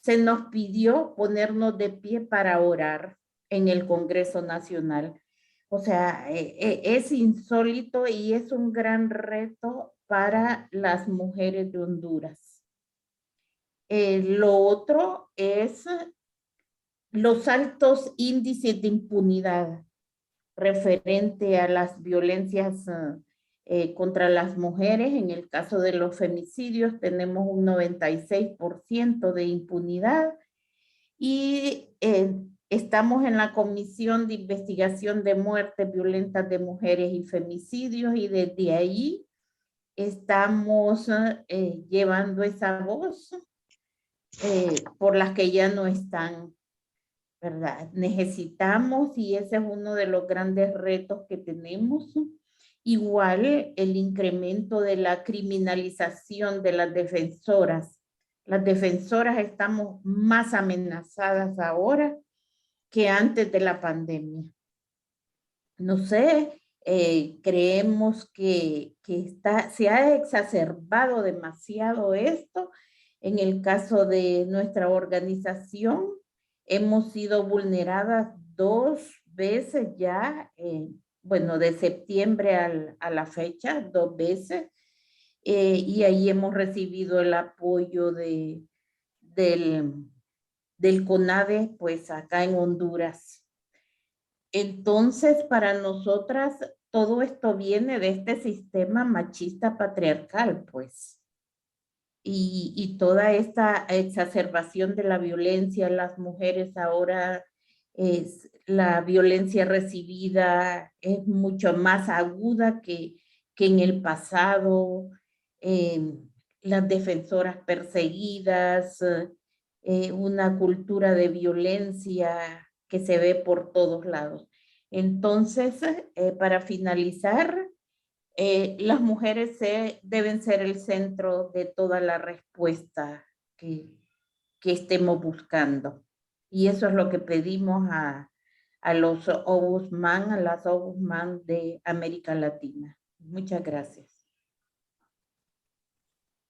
se nos pidió ponernos de pie para orar en el Congreso Nacional. O sea, es insólito y es un gran reto para las mujeres de Honduras. Lo otro es los altos índices de impunidad referente a las violencias contra las mujeres. En el caso de los femicidios tenemos un 96% de impunidad y estamos en la Comisión de Investigación de Muertes Violentas de Mujeres y Femicidios y desde ahí estamos llevando esa voz por las que ya no están, ¿verdad? Necesitamos, y ese es uno de los grandes retos que tenemos, igual el incremento de la criminalización de las defensoras. Las defensoras estamos más amenazadas ahora que antes de la pandemia. No sé, creemos que se ha exacerbado demasiado esto. En el caso de nuestra organización, hemos sido vulneradas 2 veces ya, bueno, de septiembre a la fecha, 2 veces, y ahí hemos recibido el apoyo del CONADE, pues acá en Honduras. Entonces, para nosotras, todo esto viene de este sistema machista patriarcal, pues. Y toda esta exacerbación de la violencia en las mujeres ahora, la violencia recibida es mucho más aguda que en el pasado. Las defensoras perseguidas, una cultura de violencia que se ve por todos lados. Entonces, para finalizar, las mujeres deben ser el centro de toda la respuesta que estemos buscando. Y eso es lo que pedimos a los ombudsman, a las ombudsman de América Latina. Muchas gracias.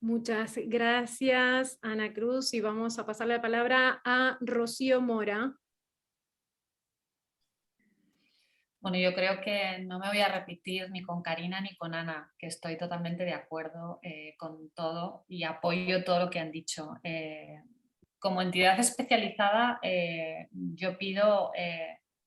Muchas gracias, Ana Cruz, y vamos a pasar la palabra a Rocío Mora. Bueno, yo creo que no me voy a repetir ni con Karina ni con Ana, que estoy totalmente de acuerdo con todo y apoyo todo lo que han dicho. Como entidad especializada, yo pido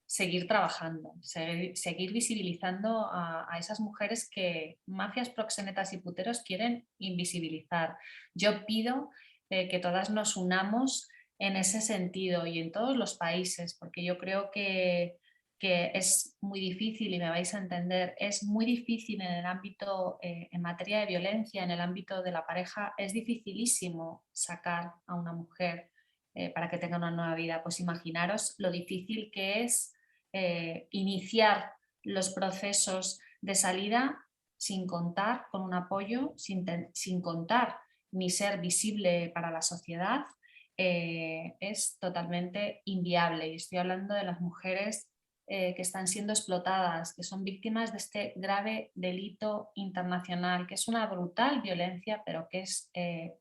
seguir trabajando, seguir visibilizando a esas mujeres que mafias, proxenetas y puteros quieren invisibilizar. Yo pido que todas nos unamos en ese sentido y en todos los países, porque yo creo que es muy difícil, y me vais a entender, es muy difícil en el ámbito, en materia de violencia, en el ámbito de la pareja, es dificilísimo sacar a una mujer para que tenga una nueva vida. Pues imaginaros lo difícil que es iniciar los procesos de salida sin contar con un apoyo, sin contar ni ser visible para la sociedad, es totalmente inviable. Y estoy hablando de las mujeres que están siendo explotadas, que son víctimas de este grave delito internacional, que es una brutal violencia, pero que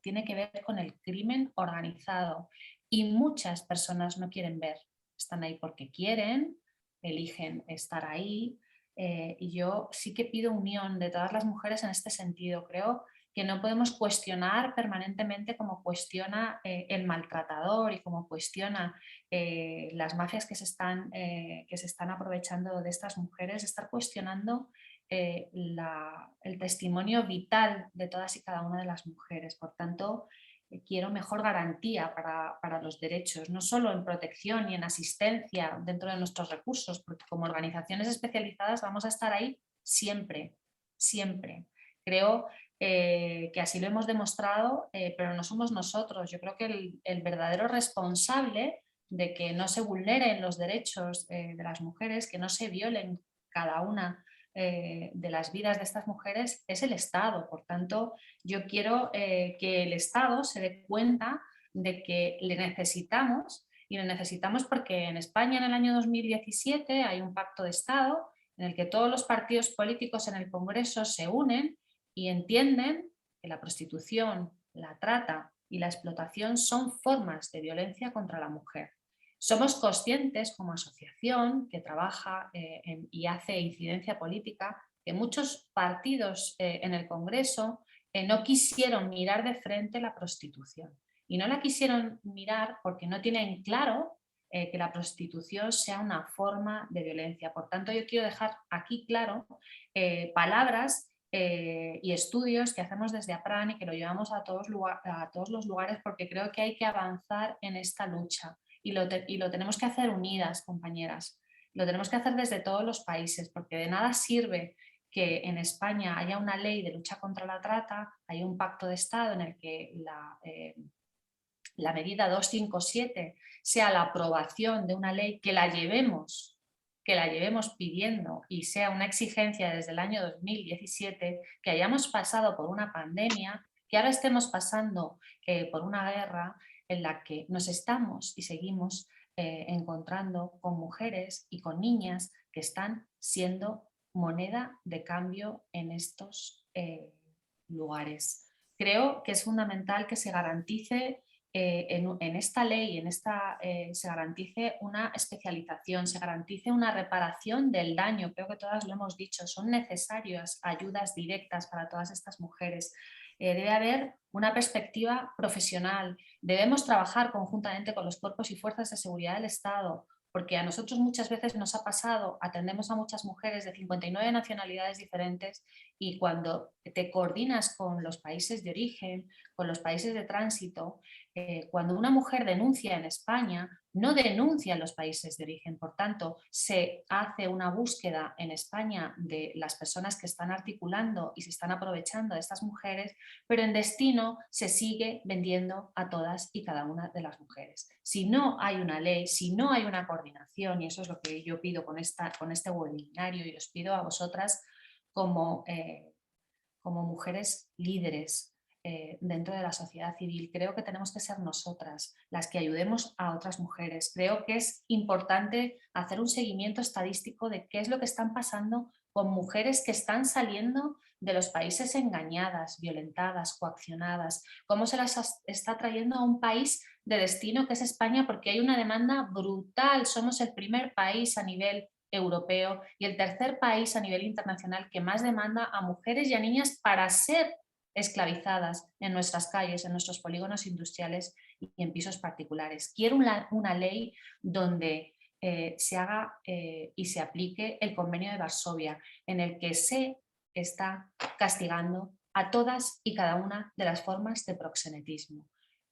tiene que ver con el crimen organizado. Y muchas personas no quieren ver, están ahí porque quieren, eligen estar ahí, y yo sí que pido unión de todas las mujeres en este sentido. Creo que no podemos cuestionar permanentemente como cuestiona el maltratador y como cuestiona las mafias que se están aprovechando de estas mujeres, estar cuestionando el testimonio vital de todas y cada una de las mujeres. Por tanto, quiero mejor garantía para los derechos, no solo en protección y en asistencia dentro de nuestros recursos, porque como organizaciones especializadas vamos a estar ahí siempre, siempre. Creo que así lo hemos demostrado, pero no somos nosotros. Yo creo que el verdadero responsable de que no se vulneren los derechos de las mujeres, que no se violen cada una de las vidas de estas mujeres, es el Estado. Por tanto, yo quiero que el Estado se dé cuenta de que le necesitamos, y le necesitamos porque en España en el año 2017 hay un pacto de Estado en el que todos los partidos políticos en el Congreso se unen y entienden que la prostitución, la trata y la explotación son formas de violencia contra la mujer. Somos conscientes como asociación que trabaja y hace incidencia política que muchos partidos en el Congreso no quisieron mirar de frente la prostitución. Y no la quisieron mirar porque no tienen claro que la prostitución sea una forma de violencia. Por tanto, yo quiero dejar aquí claro palabras y estudios que hacemos desde APRAN y que lo llevamos a todos los lugares, porque creo que hay que avanzar en esta lucha y lo tenemos que hacer unidas, compañeras. Lo tenemos que hacer desde todos los países, porque de nada sirve que en España haya una ley de lucha contra la trata, hay un pacto de Estado en el que la medida 257 sea la aprobación de una ley, que la llevemos pidiendo y sea una exigencia desde el año 2017, que hayamos pasado por una pandemia, que ahora estemos pasando por una guerra en la que nos estamos y seguimos encontrando con mujeres y con niñas que están siendo moneda de cambio en estos lugares. Creo que es fundamental que se garantice en esta ley, se garantice una especialización, se garantice una reparación del daño. Creo que todas lo hemos dicho, son necesarias ayudas directas para todas estas mujeres. Debe haber una perspectiva profesional, debemos trabajar conjuntamente con los cuerpos y fuerzas de seguridad del Estado, porque a nosotros muchas veces nos ha pasado, atendemos a muchas mujeres de 59 nacionalidades diferentes Y cuando te coordinas con los países de origen, con los países de tránsito, cuando una mujer denuncia en España, no denuncia en los países de origen. Por tanto, se hace una búsqueda en España de las personas que están articulando y se están aprovechando de estas mujeres, pero en destino se sigue vendiendo a todas y cada una de las mujeres. Si no hay una ley, si no hay una coordinación, y eso es lo que yo pido con este webinario, y os pido a vosotras como mujeres líderes dentro de la sociedad civil, creo que tenemos que ser nosotras las que ayudemos a otras mujeres. Creo que es importante hacer un seguimiento estadístico de qué es lo que están pasando con mujeres que están saliendo de los países engañadas, violentadas, coaccionadas, cómo se las está trayendo a un país de destino que es España, porque hay una demanda brutal. Somos el primer país a nivel europeo y el tercer país a nivel internacional que más demanda a mujeres y a niñas para ser esclavizadas en nuestras calles, en nuestros polígonos industriales y en pisos particulares. Quiero una ley donde se haga y se aplique el Convenio de Varsovia, en el que se está castigando a todas y cada una de las formas de proxenetismo.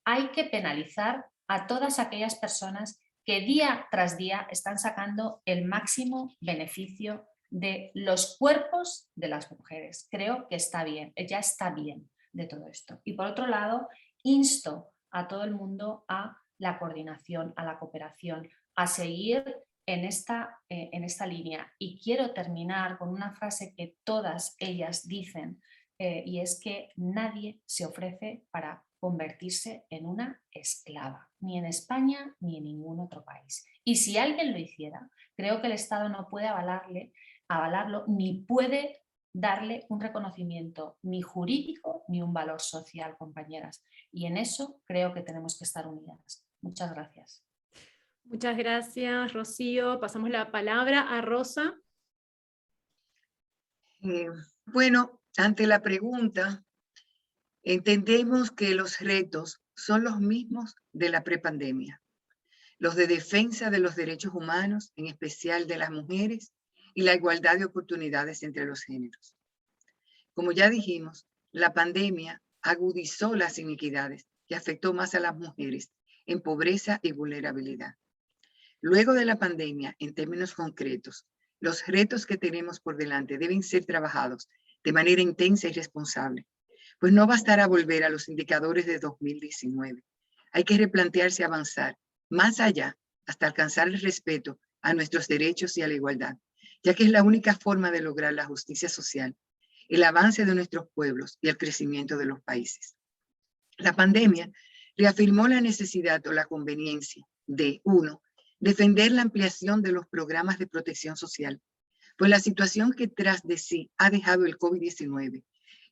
Hay que penalizar a todas aquellas personas que día tras día están sacando el máximo beneficio de los cuerpos de las mujeres. Creo que está bien, ya está bien de todo esto. Y por otro lado, insto a todo el mundo a la coordinación, a la cooperación, a seguir en esta línea. Y quiero terminar con una frase que todas ellas dicen, y es que nadie se ofrece para convertirse en una esclava, ni en España ni en ningún otro país. Y si alguien lo hiciera, creo que el Estado no puede avalarlo, ni puede darle un reconocimiento ni jurídico ni un valor social, compañeras. Y en eso creo que tenemos que estar unidas. Muchas gracias. Muchas gracias, Rocío. Pasamos la palabra a Rosa. Bueno, ante la pregunta, entendemos que los retos son los mismos de la prepandemia. Los de defensa de los derechos humanos, en especial de las mujeres, y la igualdad de oportunidades entre los géneros. Como ya dijimos, la pandemia agudizó las inequidades y afectó más a las mujeres en pobreza y vulnerabilidad. Luego de la pandemia, en términos concretos, los retos que tenemos por delante deben ser trabajados de manera intensa y responsable, pues no bastará volver a los indicadores de 2019. Hay que replantearse avanzar más allá hasta alcanzar el respeto a nuestros derechos y a la igualdad, ya que es la única forma de lograr la justicia social, el avance de nuestros pueblos y el crecimiento de los países. La pandemia reafirmó la necesidad o la conveniencia de, 1, defender la ampliación de los programas de protección social, pues la situación que tras de sí ha dejado el COVID-19,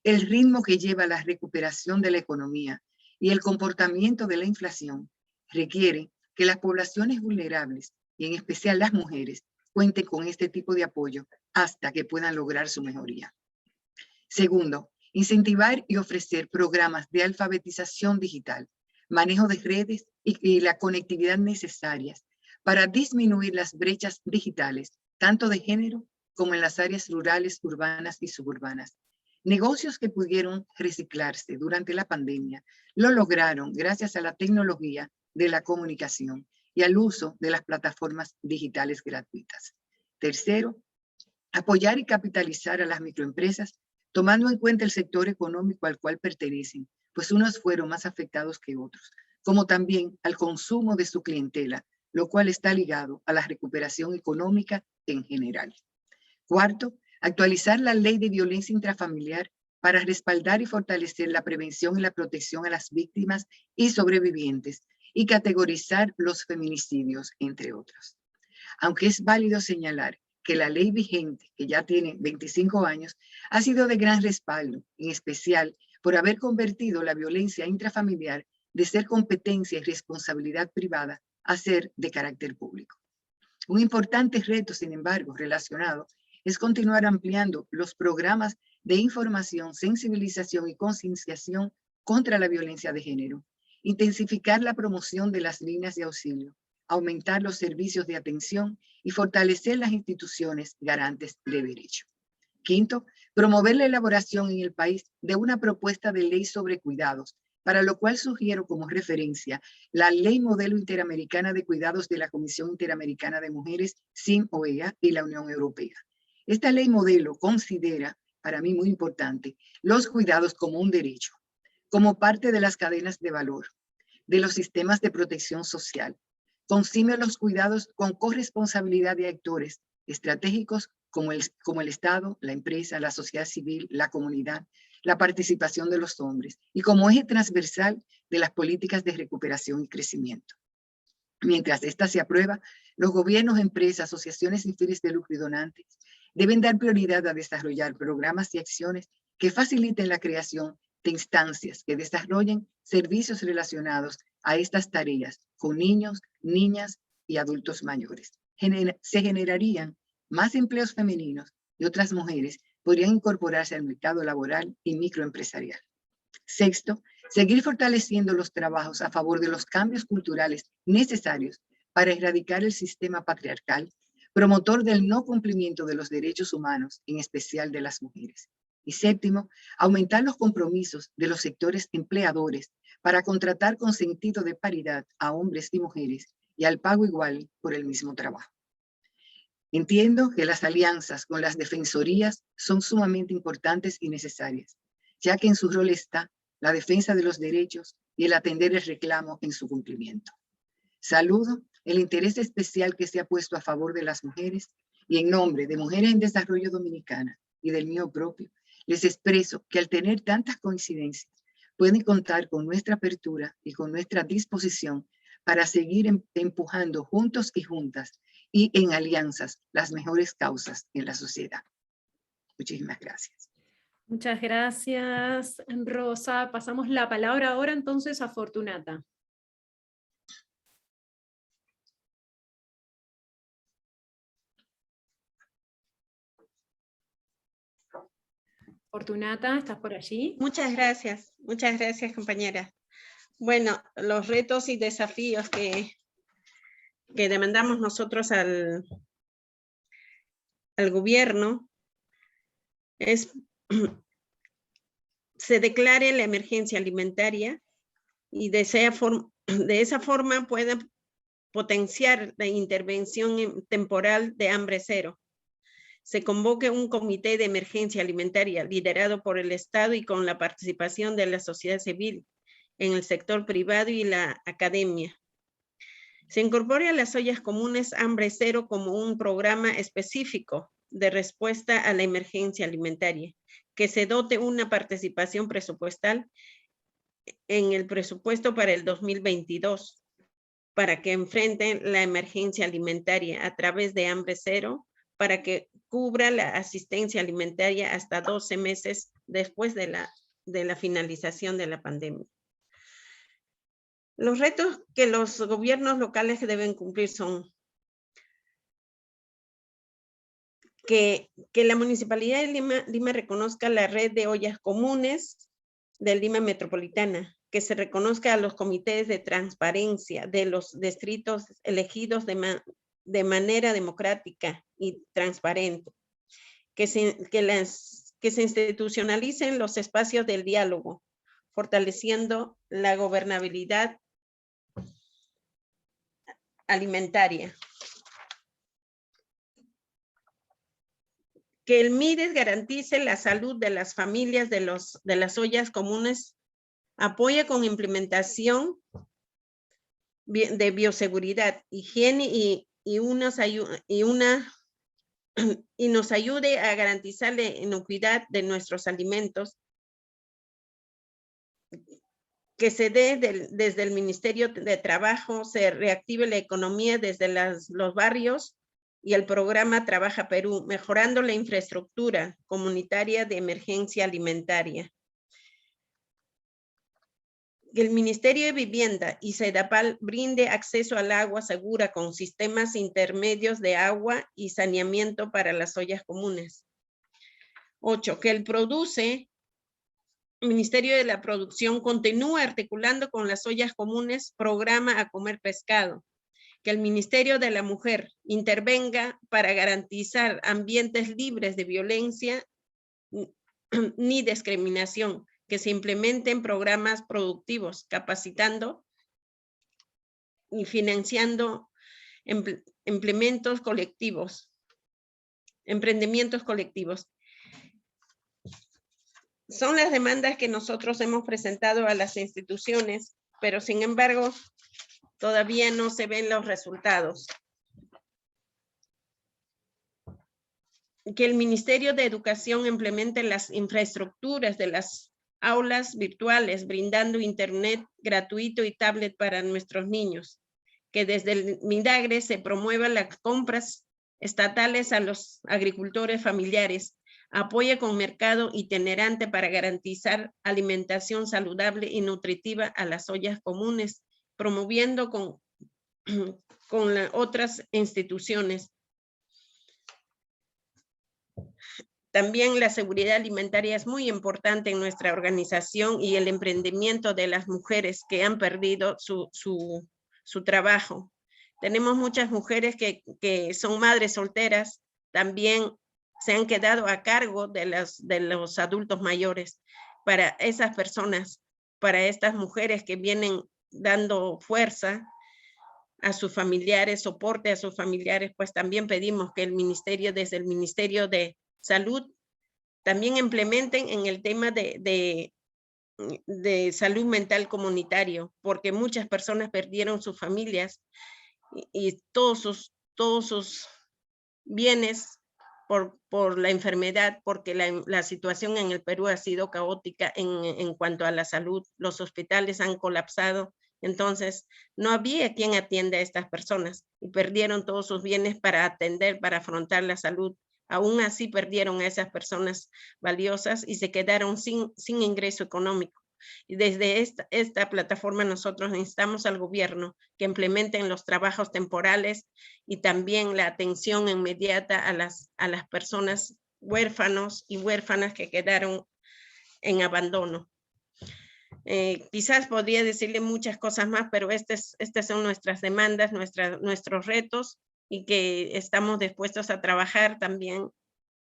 el ritmo que lleva la recuperación de la economía y el comportamiento de la inflación requiere que las poblaciones vulnerables, y en especial las mujeres, cuenten con este tipo de apoyo hasta que puedan lograr su mejoría. Segundo, incentivar y ofrecer programas de alfabetización digital, manejo de redes y la conectividad necesarias para disminuir las brechas digitales, tanto de género como en las áreas rurales, urbanas y suburbanas. Negocios que pudieron reciclarse durante la pandemia lo lograron gracias a la tecnología de la comunicación y al uso de las plataformas digitales gratuitas. Tercero, apoyar y capitalizar a las microempresas tomando en cuenta el sector económico al cual pertenecen, pues unos fueron más afectados que otros, como también al consumo de su clientela, lo cual está ligado a la recuperación económica en general. Cuarto, actualizar la ley de violencia intrafamiliar para respaldar y fortalecer la prevención y la protección a las víctimas y sobrevivientes y categorizar los feminicidios, entre otros. Aunque es válido señalar que la ley vigente, que ya tiene 25 años, ha sido de gran respaldo, en especial por haber convertido la violencia intrafamiliar de ser competencia y responsabilidad privada a ser de carácter público. Un importante reto, sin embargo, relacionado es continuar ampliando los programas de información, sensibilización y concienciación contra la violencia de género, intensificar la promoción de las líneas de auxilio, aumentar los servicios de atención y fortalecer las instituciones garantes de derecho. Quinto, Promover la elaboración en el país de una propuesta de ley sobre cuidados, para lo cual sugiero como referencia la Ley Modelo Interamericana de Cuidados de la Comisión Interamericana de Mujeres, CIM-OEA, y la Unión Europea. Esta ley modelo considera, para mí muy importante, los cuidados como un derecho, como parte de las cadenas de valor, de los sistemas de protección social. Concibe los cuidados con corresponsabilidad de actores estratégicos como el Estado, la empresa, la sociedad civil, la comunidad, la participación de los hombres y como eje transversal de las políticas de recuperación y crecimiento. Mientras esta se aprueba, los gobiernos, empresas, asociaciones sin fines de lucro y donantes deben dar prioridad a desarrollar programas y acciones que faciliten la creación de instancias que desarrollen servicios relacionados a estas tareas con niños, niñas y adultos mayores. Se generarían más empleos femeninos y otras mujeres podrían incorporarse al mercado laboral y microempresarial. Sexto, seguir fortaleciendo los trabajos a favor de los cambios culturales necesarios para erradicar el sistema patriarcal, promotor del no cumplimiento de los derechos humanos, en especial de las mujeres. Y séptimo, aumentar los compromisos de los sectores empleadores para contratar con sentido de paridad a hombres y mujeres y al pago igual por el mismo trabajo. Entiendo que las alianzas con las defensorías son sumamente importantes y necesarias, ya que en su rol está la defensa de los derechos y el atender el reclamo en su cumplimiento. Saludo el interés especial que se ha puesto a favor de las mujeres y en nombre de Mujeres en Desarrollo Dominicana y del mío propio, les expreso que al tener tantas coincidencias, pueden contar con nuestra apertura y con nuestra disposición para seguir empujando juntos y juntas y en alianzas las mejores causas en la sociedad. Muchísimas gracias. Muchas gracias, Rosa. Pasamos la palabra ahora entonces a Fortunata. Fortunata, ¿estás por allí? Muchas gracias compañera. Bueno, los retos y desafíos que demandamos nosotros al gobierno es se declare la emergencia alimentaria y de esa forma pueda potenciar la intervención temporal de hambre cero. Se convoque un comité de emergencia alimentaria liderado por el Estado y con la participación de la sociedad civil en el sector privado y la academia. Se incorpore a las ollas comunes hambre cero como un programa específico de respuesta a la emergencia alimentaria, que se dote una participación presupuestal en el presupuesto para el 2022 para que enfrenten la emergencia alimentaria a través de hambre cero, para que cubra la asistencia alimentaria hasta 12 meses después de la finalización de la pandemia. Los retos que los gobiernos locales deben cumplir son que la Municipalidad de Lima reconozca la red de ollas comunes de Lima Metropolitana, que se reconozca a los comités de transparencia de los distritos elegidos de manera democrática y transparente, que se institucionalicen los espacios del diálogo, fortaleciendo la gobernabilidad alimentaria. Que el MIDES garantice la salud de las familias de las ollas comunes, apoya con implementación de bioseguridad, higiene y nos ayude a garantizar la inocuidad de nuestros alimentos, que se dé desde el Ministerio de Trabajo, se reactive la economía desde los barrios y el programa Trabaja Perú, mejorando la infraestructura comunitaria de emergencia alimentaria. Que el Ministerio de Vivienda y SEDAPAL brinde acceso al agua segura con sistemas intermedios de agua y saneamiento para las ollas comunes. 8. Que el Ministerio de la Producción continúe articulando con las ollas comunes programa A Comer Pescado. Que el Ministerio de la Mujer intervenga para garantizar ambientes libres de violencia ni discriminación, que se implementen programas productivos, capacitando y financiando emprendimientos colectivos. Son las demandas que nosotros hemos presentado a las instituciones, pero sin embargo, todavía no se ven los resultados. Que el Ministerio de Educación implemente las infraestructuras de las aulas virtuales, brindando internet gratuito y tablet para nuestros niños. Que desde el MINDAGRE se promuevan las compras estatales a los agricultores familiares, apoye con mercado itinerante para garantizar alimentación saludable y nutritiva a las ollas comunes, promoviendo con otras instituciones. También la seguridad alimentaria es muy importante en nuestra organización y el emprendimiento de las mujeres que han perdido su trabajo. Tenemos muchas mujeres que son madres solteras, también se han quedado a cargo de los adultos mayores. Para esas personas, para estas mujeres que vienen dando fuerza a sus familiares, soporte a sus familiares, pues también pedimos que desde el Ministerio de Salud también implementen en el tema de salud mental comunitario, porque muchas personas perdieron sus familias y todos sus bienes por la enfermedad, porque la situación en el Perú ha sido caótica en cuanto a la salud. Los hospitales han colapsado, entonces no había quien atienda a estas personas y perdieron todos sus bienes para afrontar la salud. Aún así perdieron a esas personas valiosas y se quedaron sin ingreso económico. Y desde esta plataforma nosotros instamos al gobierno que implementen los trabajos temporales y también la atención inmediata a las personas huérfanos y huérfanas que quedaron en abandono. Quizás podría decirle muchas cosas más, pero estas son nuestras demandas, nuestros retos, y que estamos dispuestos a trabajar también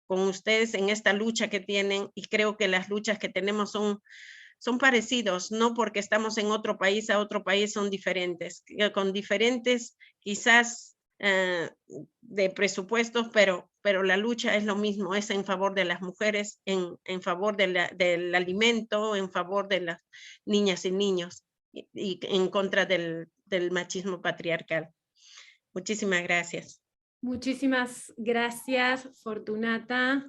con ustedes en esta lucha que tienen, y creo que las luchas que tenemos son parecidos, no porque estamos en otro país, a otro país son diferentes, con diferentes quizás de presupuestos, pero la lucha es lo mismo, es en favor de las mujeres, en favor del alimento, en favor de las niñas y niños, y en contra del machismo patriarcal. Muchísimas gracias. Muchísimas gracias, Fortunata.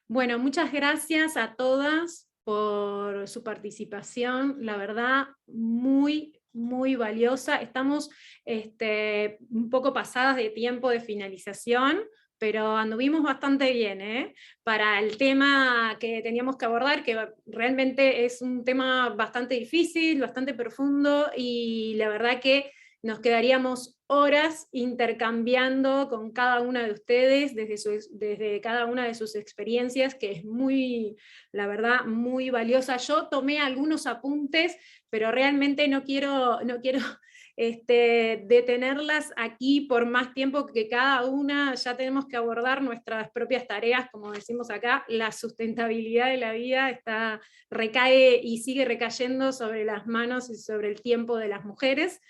Bueno, muchas gracias a todas por su participación, la verdad, muy, muy valiosa. Estamos un poco pasadas de tiempo de finalización, pero anduvimos bastante bien, ¿eh? Para el tema que teníamos que abordar, que realmente es un tema bastante difícil, bastante profundo, y la verdad que nos quedaríamos horas intercambiando con cada una de ustedes desde cada una de sus experiencias, que es muy, la verdad, muy valiosa. Yo tomé algunos apuntes, pero realmente no quiero detenerlas aquí por más tiempo, que cada una ya tenemos que abordar nuestras propias tareas, como decimos acá. La sustentabilidad de la vida recae y sigue recayendo sobre las manos y sobre el tiempo de las mujeres.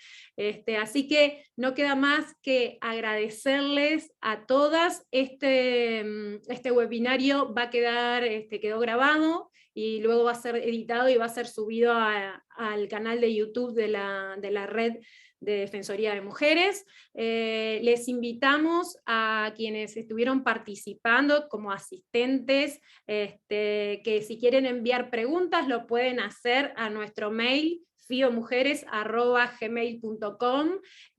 Así que no queda más que agradecerles a todas. Este webinario va a quedó grabado y luego va a ser editado y va a ser subido al canal de YouTube de la Red de Defensoría de Mujeres. Les invitamos a quienes estuvieron participando como asistentes, que si quieren enviar preguntas lo pueden hacer a nuestro mail fiomujeres@gmail.com,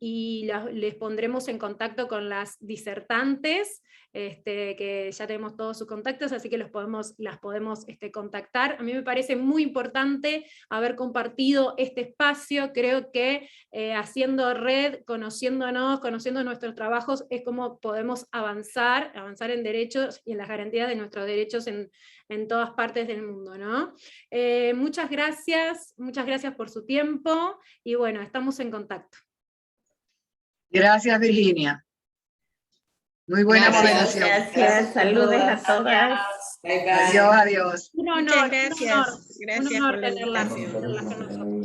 y les pondremos en contacto con las disertantes, que ya tenemos todos sus contactos, así que las podemos contactar. A mí me parece muy importante haber compartido este espacio. Creo que haciendo red, conociéndonos, conociendo nuestros trabajos, es como podemos avanzar en derechos y en las garantías de nuestros derechos en todas partes del mundo, ¿no? Muchas gracias por su tiempo, y bueno, estamos en contacto. Gracias, Virginia. Muy buena moderación. Gracias, saludos a todas. Bye, bye. Adiós, adiós. Un Muchas honor, gracias. un Gracias honor por la tenerla invitación. con nosotros.